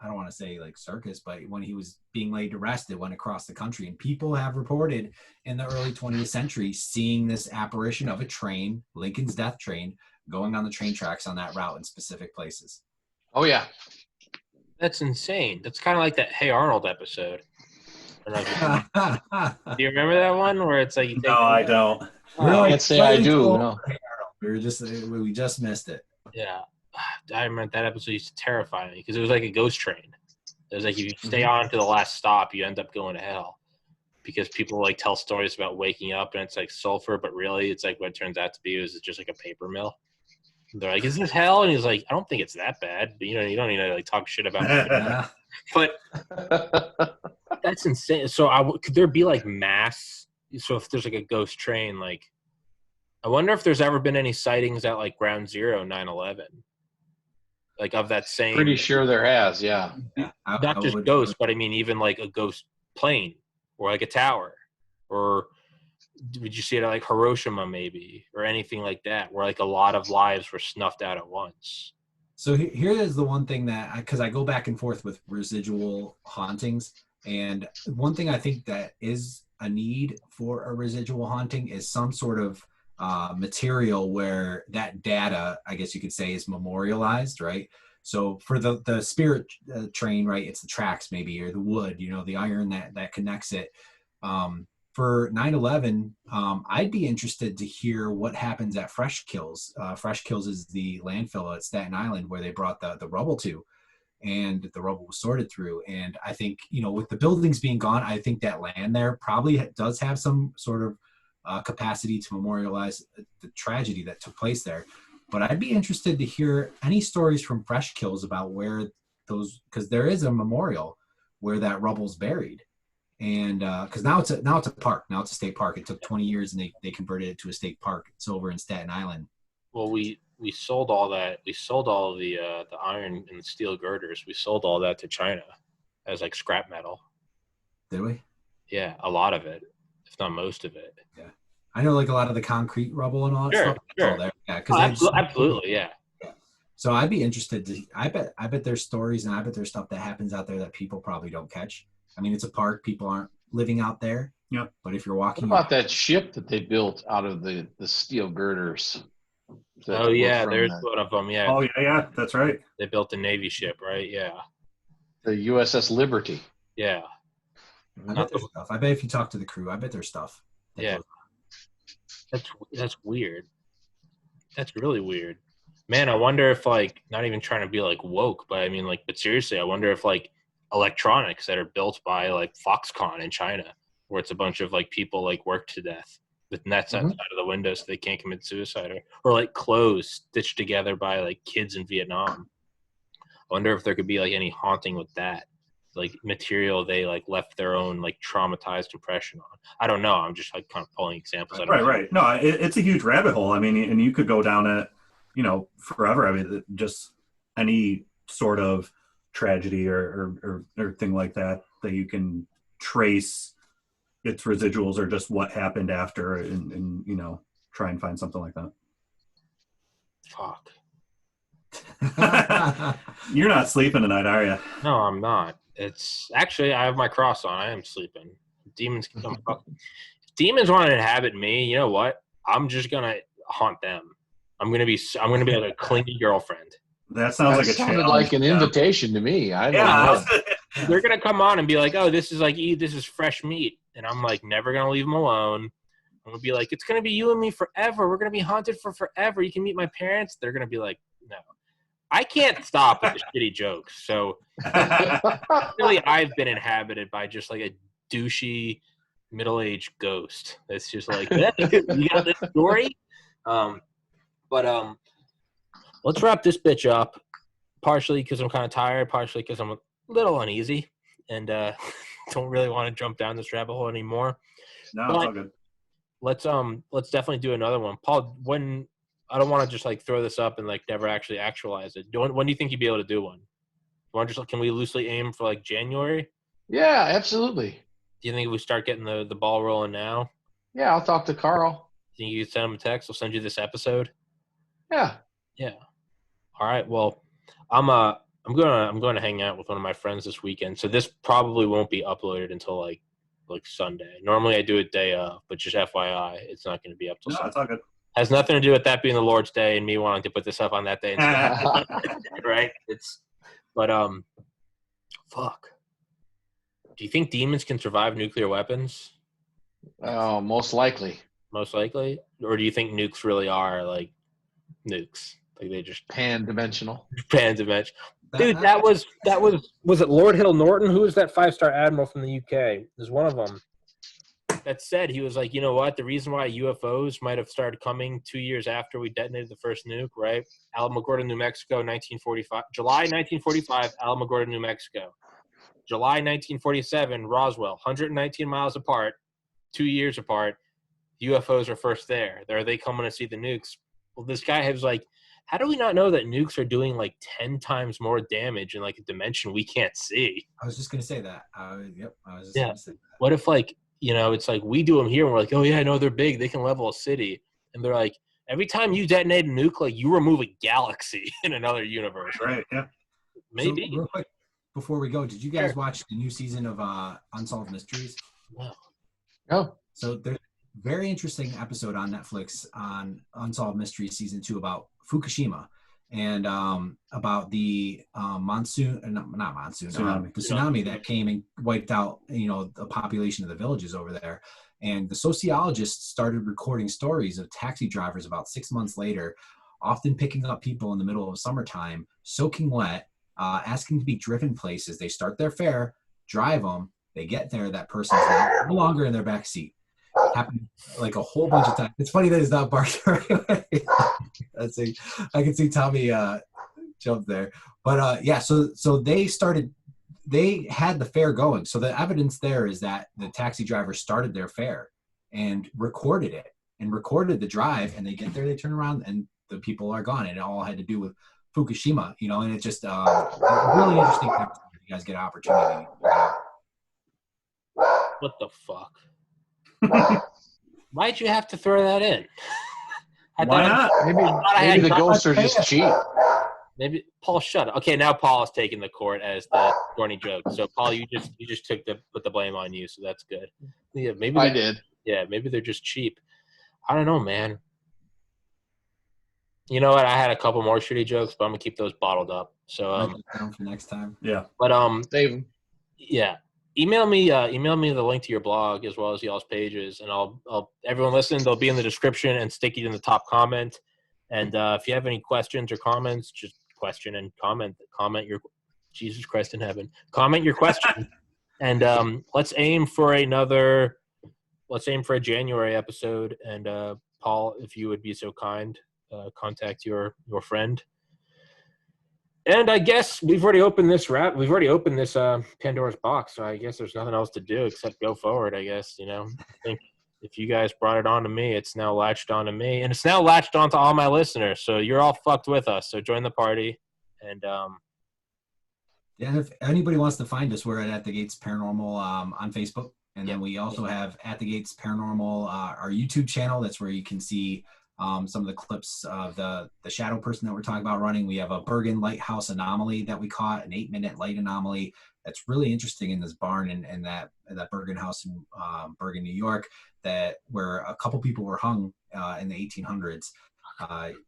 I don't want to say like circus, but when he was being laid to rest, it went across the country, and people have reported in the early 20th century seeing this apparition of a train, Lincoln's death train, going on the train tracks on that route in specific places. Oh yeah, that's insane. That's kind of like that Hey Arnold episode. Do you remember that one where it's like? No, I don't. I can't say I do. No, we just missed it. Yeah, I remember that episode used to terrify me because it was like a ghost train. It was like if you stay on to the last stop, you end up going to hell, because people like tell stories about waking up and it's like sulfur, but really it's like what it turns out to be is just like a paper mill. They're like, "Is this hell?" And he's like, "I don't think it's that bad, but you don't need to like talk shit about it." But that's insane. So could there be like mass? So if there's like a ghost train, like I wonder if there's ever been any sightings at like Ground Zero 9/11, like of that same. Pretty sure there has, yeah. Not just ghosts, but I mean even like a ghost plane or like a tower, or would you see it at like Hiroshima maybe, or anything like that, where like a lot of lives were snuffed out at once? So here is the one thing that, because I go back and forth with residual hauntings, and one thing I think that is a need for a residual haunting is some sort of material where that data, I guess you could say, is memorialized, right? So for the spirit train, right, it's the tracks maybe, or the wood, the iron that connects it. For 9/11, I'd be interested to hear what happens at Fresh Kills. Fresh Kills is the landfill at Staten Island where they brought the rubble to, and the rubble was sorted through. And I think, with the buildings being gone, I think that land there probably does have some sort of capacity to memorialize the tragedy that took place there. But I'd be interested to hear any stories from Fresh Kills about where those, because there is a memorial where that rubble's buried. And because now it's a park. Now it's a state park. It took 20 years, and they converted it to a state park. It's over in Staten Island. Well, we sold all that. We sold all the iron and steel girders. We sold all that to China as like scrap metal. Did we? Yeah, a lot of it, if not most of it. Yeah, I know like a lot of the concrete rubble and all that stuff. Sure. All there. Yeah, absolutely, yeah. So I'd be interested to. I bet there's stories, and I bet there's stuff that happens out there that people probably don't catch. I mean, it's a park. People aren't living out there. Yeah. But if you're walking. What about that ship that they built out of the steel girders? Oh, yeah. There's one of them. Yeah. Oh, yeah. That's right. They built a Navy ship, right? Yeah. The USS Liberty. Yeah. I bet there's stuff. I bet if you talk to the crew, I bet there's stuff. Yeah. That's weird. That's really weird. Man, I wonder if, like, not even trying to be, like, woke, but I mean, like, but seriously, I wonder if, like, electronics that are built by like Foxconn in China, where it's a bunch of like people like worked to death with nets outside of the window so they can't commit suicide, or like clothes stitched together by like kids in Vietnam. I wonder if there could be like any haunting with that, like material they like left their own like traumatized impression on. I don't know. I'm just like kind of pulling examples. Right. No, it's a huge rabbit hole. I mean, and you could go down it, forever. I mean, just any sort of tragedy or thing like that you can trace its residuals or just what happened after, and try and find something like that. Fuck. You're not sleeping tonight, are you? No, I'm not. It's actually, I have my cross on. I am sleeping. Demons can come fuck. If demons want to inhabit me, you know what? I'm just gonna haunt them. I'm gonna be like a clingy girlfriend. That sounds like a sounded challenge. like an invitation to me. I don't know. They're gonna come on and be like, "Oh, this is fresh meat," and I'm like, never gonna leave them alone. I'm gonna be like, "It's gonna be you and me forever. We're gonna be haunted for forever. You can meet my parents." They're gonna be like, "No, I can't stop with the shitty jokes." So really, I've been inhabited by just like a douchey middle-aged ghost. That's just like, "Yeah, you got this story." But let's wrap this bitch up. Partially because I'm kind of tired, partially because I'm a little uneasy, and don't really want to jump down this rabbit hole anymore. No, it's all good. Let's definitely do another one, Paul. When I don't want to just like throw this up and like never actually actualize it. When do you think you'd be able to do one? Can we loosely aim for like January? Yeah, absolutely. Do you think if we start getting the ball rolling now? Yeah, I'll talk to Carl. Do you think you could send him a text? I'll send you this episode. Yeah. All right. Well, I'm going to hang out with one of my friends this weekend, so this probably won't be uploaded until like Sunday. Normally I do it day of, but just FYI, it's not going to be up till Sunday. It's all good. Has nothing to do with that being the Lord's Day and me wanting to put this up on that day instead. Right? Fuck. Do you think demons can survive nuclear weapons? Oh, most likely. Most likely? Or do you think nukes really are like nukes? Like they just pan-dimensional. Dude, that was it Lord Hill Norton? Who was that 5-star admiral from the UK? There's one of them that said, he was like, you know what? The reason why UFOs might have started coming 2 years after we detonated the first nuke, right? Alamogordo, New Mexico, 1945. July 1945, Alamogordo, New Mexico. July 1947, Roswell, 119 miles apart, 2 years apart. UFOs are first there. Are they coming to see the nukes? Well, this guy was like, how do we not know that nukes are doing like 10 times more damage in like a dimension we can't see? I was just going to say that. I was just going to say that. What if like, it's like we do them here and we're like, oh yeah, I know they're big. They can level a city. And they're like, every time you detonate a nuke, like you remove a galaxy in another universe. Right, yeah. Maybe. So real quick, before we go, did you guys watch the new season of Unsolved Mysteries? No. Oh. So there's a very interesting episode on Netflix on Unsolved Mysteries Season 2 about Fukushima and about the tsunami that came and wiped out, the population of the villages over there. And the sociologists started recording stories of taxi drivers about 6 months later, often picking up people in the middle of summertime, soaking wet, asking to be driven places. They start their fare, drive them, they get there, that person's no longer in their back seat. Happened like a whole bunch of times. It's funny that it's not barking right away. I can see Tommy jump there. But so they had the fare going. So the evidence there is that the taxi driver started their fare and recorded it and recorded the drive, and they get there, they turn around, and the people are gone. And it all had to do with Fukushima, and it's just a really interesting episode if you guys get an opportunity. What the fuck? Why'd you have to throw that in? Why not? Maybe the ghosts are just cheap. Maybe Paul, shut up. Okay, now Paul is taking the court as the corny joke. So Paul, you just put the blame on you, so that's good. Yeah, maybe I did. Yeah, maybe they're just cheap. I don't know, man. You know what? I had a couple more shitty jokes, but I'm gonna keep those bottled up. So down for next time. Yeah. But save them. Yeah. Email me the link to your blog as well as y'all's pages, and I'll everyone listen. They'll be in the description and stick it in the top comment. And if you have any questions or comments, just question and comment your Jesus Christ in heaven. Comment your question, and let's aim for a January episode. And Paul, if you would be so kind, contact your friend. And I guess we've already opened this Pandora's box, so I guess there's nothing else to do except go forward, I guess, I think if you guys brought it on to me, it's now latched on to me, and it's now latched on to all my listeners, so you're all fucked with us, so join the party. And if anybody wants to find us, we're at the Gates Paranormal on Facebook, and then we also have At the Gates Paranormal, our YouTube channel. That's where you can see some of the clips of the shadow person that we're talking about running. We have a Bergen lighthouse anomaly that we caught, an 8-minute light anomaly that's really interesting in this barn and that Bergen house in Bergen, New York, where a couple people were hung in the 1800s.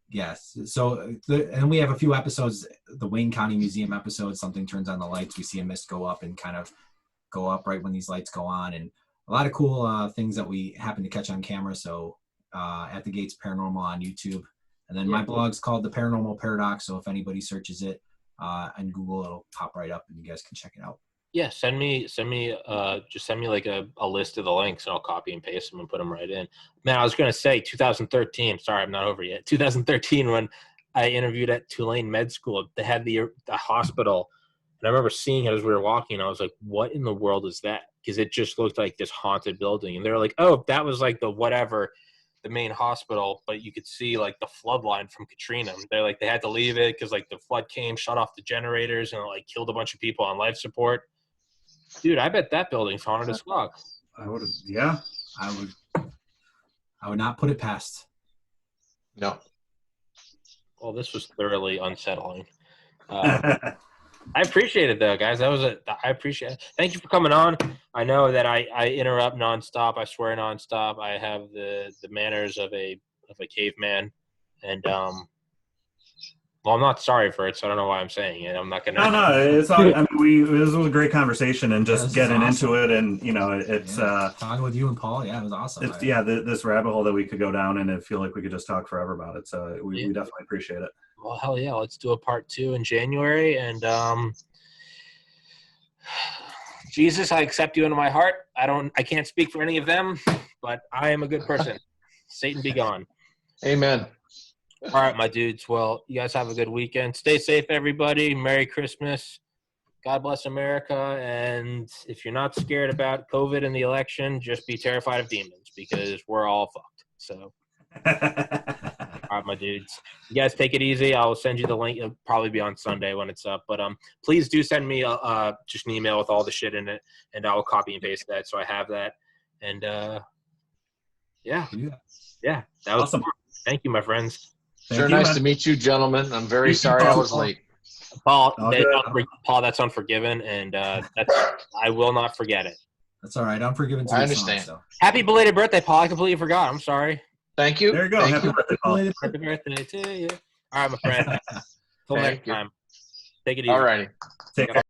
Yes. So, and we have a few episodes, the Wayne County Museum episode, something turns on the lights, we see a mist go up and kind of go up right when these lights go on, and a lot of cool things that we happen to catch on camera. So At the Gates Paranormal on YouTube. And then my blog's called The Paranormal Paradox. So if anybody searches it on Google, it'll pop right up and you guys can check it out. Yeah, just send me like a list of the links and I'll copy and paste them and put them right in. Man, I was going to say 2013. Sorry, I'm not over yet. 2013, when I interviewed at Tulane Med School, they had the hospital. And I remember seeing it as we were walking. I was like, what in the world is that? Because it just looked like this haunted building. And they were like, oh, that was like the main hospital. But you could see like the flood line from Katrina. They're like, they had to leave it because like the flood came, shut off the generators, and like killed a bunch of people on life support. Dude, I bet that building's haunted as fuck. I would not put it past. No. Well, this was thoroughly unsettling. I appreciate it though, guys. I appreciate it. Thank you for coming on. I know that I interrupt nonstop. I swear nonstop. I have the manners of a caveman, and well, I'm not sorry for it, so I don't know why I'm saying it. I'm not gonna. No, it's all. I mean, this was a great conversation, and just getting into it, and it's talking with you and Paul. Yeah, it was awesome. This rabbit hole that we could go down, and I feel like we could just talk forever about it. So we definitely appreciate it. Well, hell yeah, let's do a part 2 in January, and Jesus, I accept you into my heart. I can't speak for any of them, but I am a good person. Satan be gone. Amen. All right, my dudes. Well, you guys have a good weekend. Stay safe, everybody. Merry Christmas. God bless America. And if you're not scared about COVID and the election, just be terrified of demons because we're all fucked. So, all right, my dudes. You guys take it easy. I'll send you the link. It'll probably be on Sunday when it's up. But please do send me just an email with all the shit in it, and I'll copy and paste that so I have that. And yeah, that was awesome. Fun. Thank you, my friends. Sure, nice to meet you, gentlemen. I'm very sorry I was late. Paul, that's unforgiven, and I will not forget it. That's all right. I'm forgiven too. I understand. Happy belated birthday, Paul. I completely forgot. I'm sorry. Thank you. There you go. Happy birthday, Paul. Happy birthday to you. All right, my friend. Till next time. Take it easy. All righty. Take care.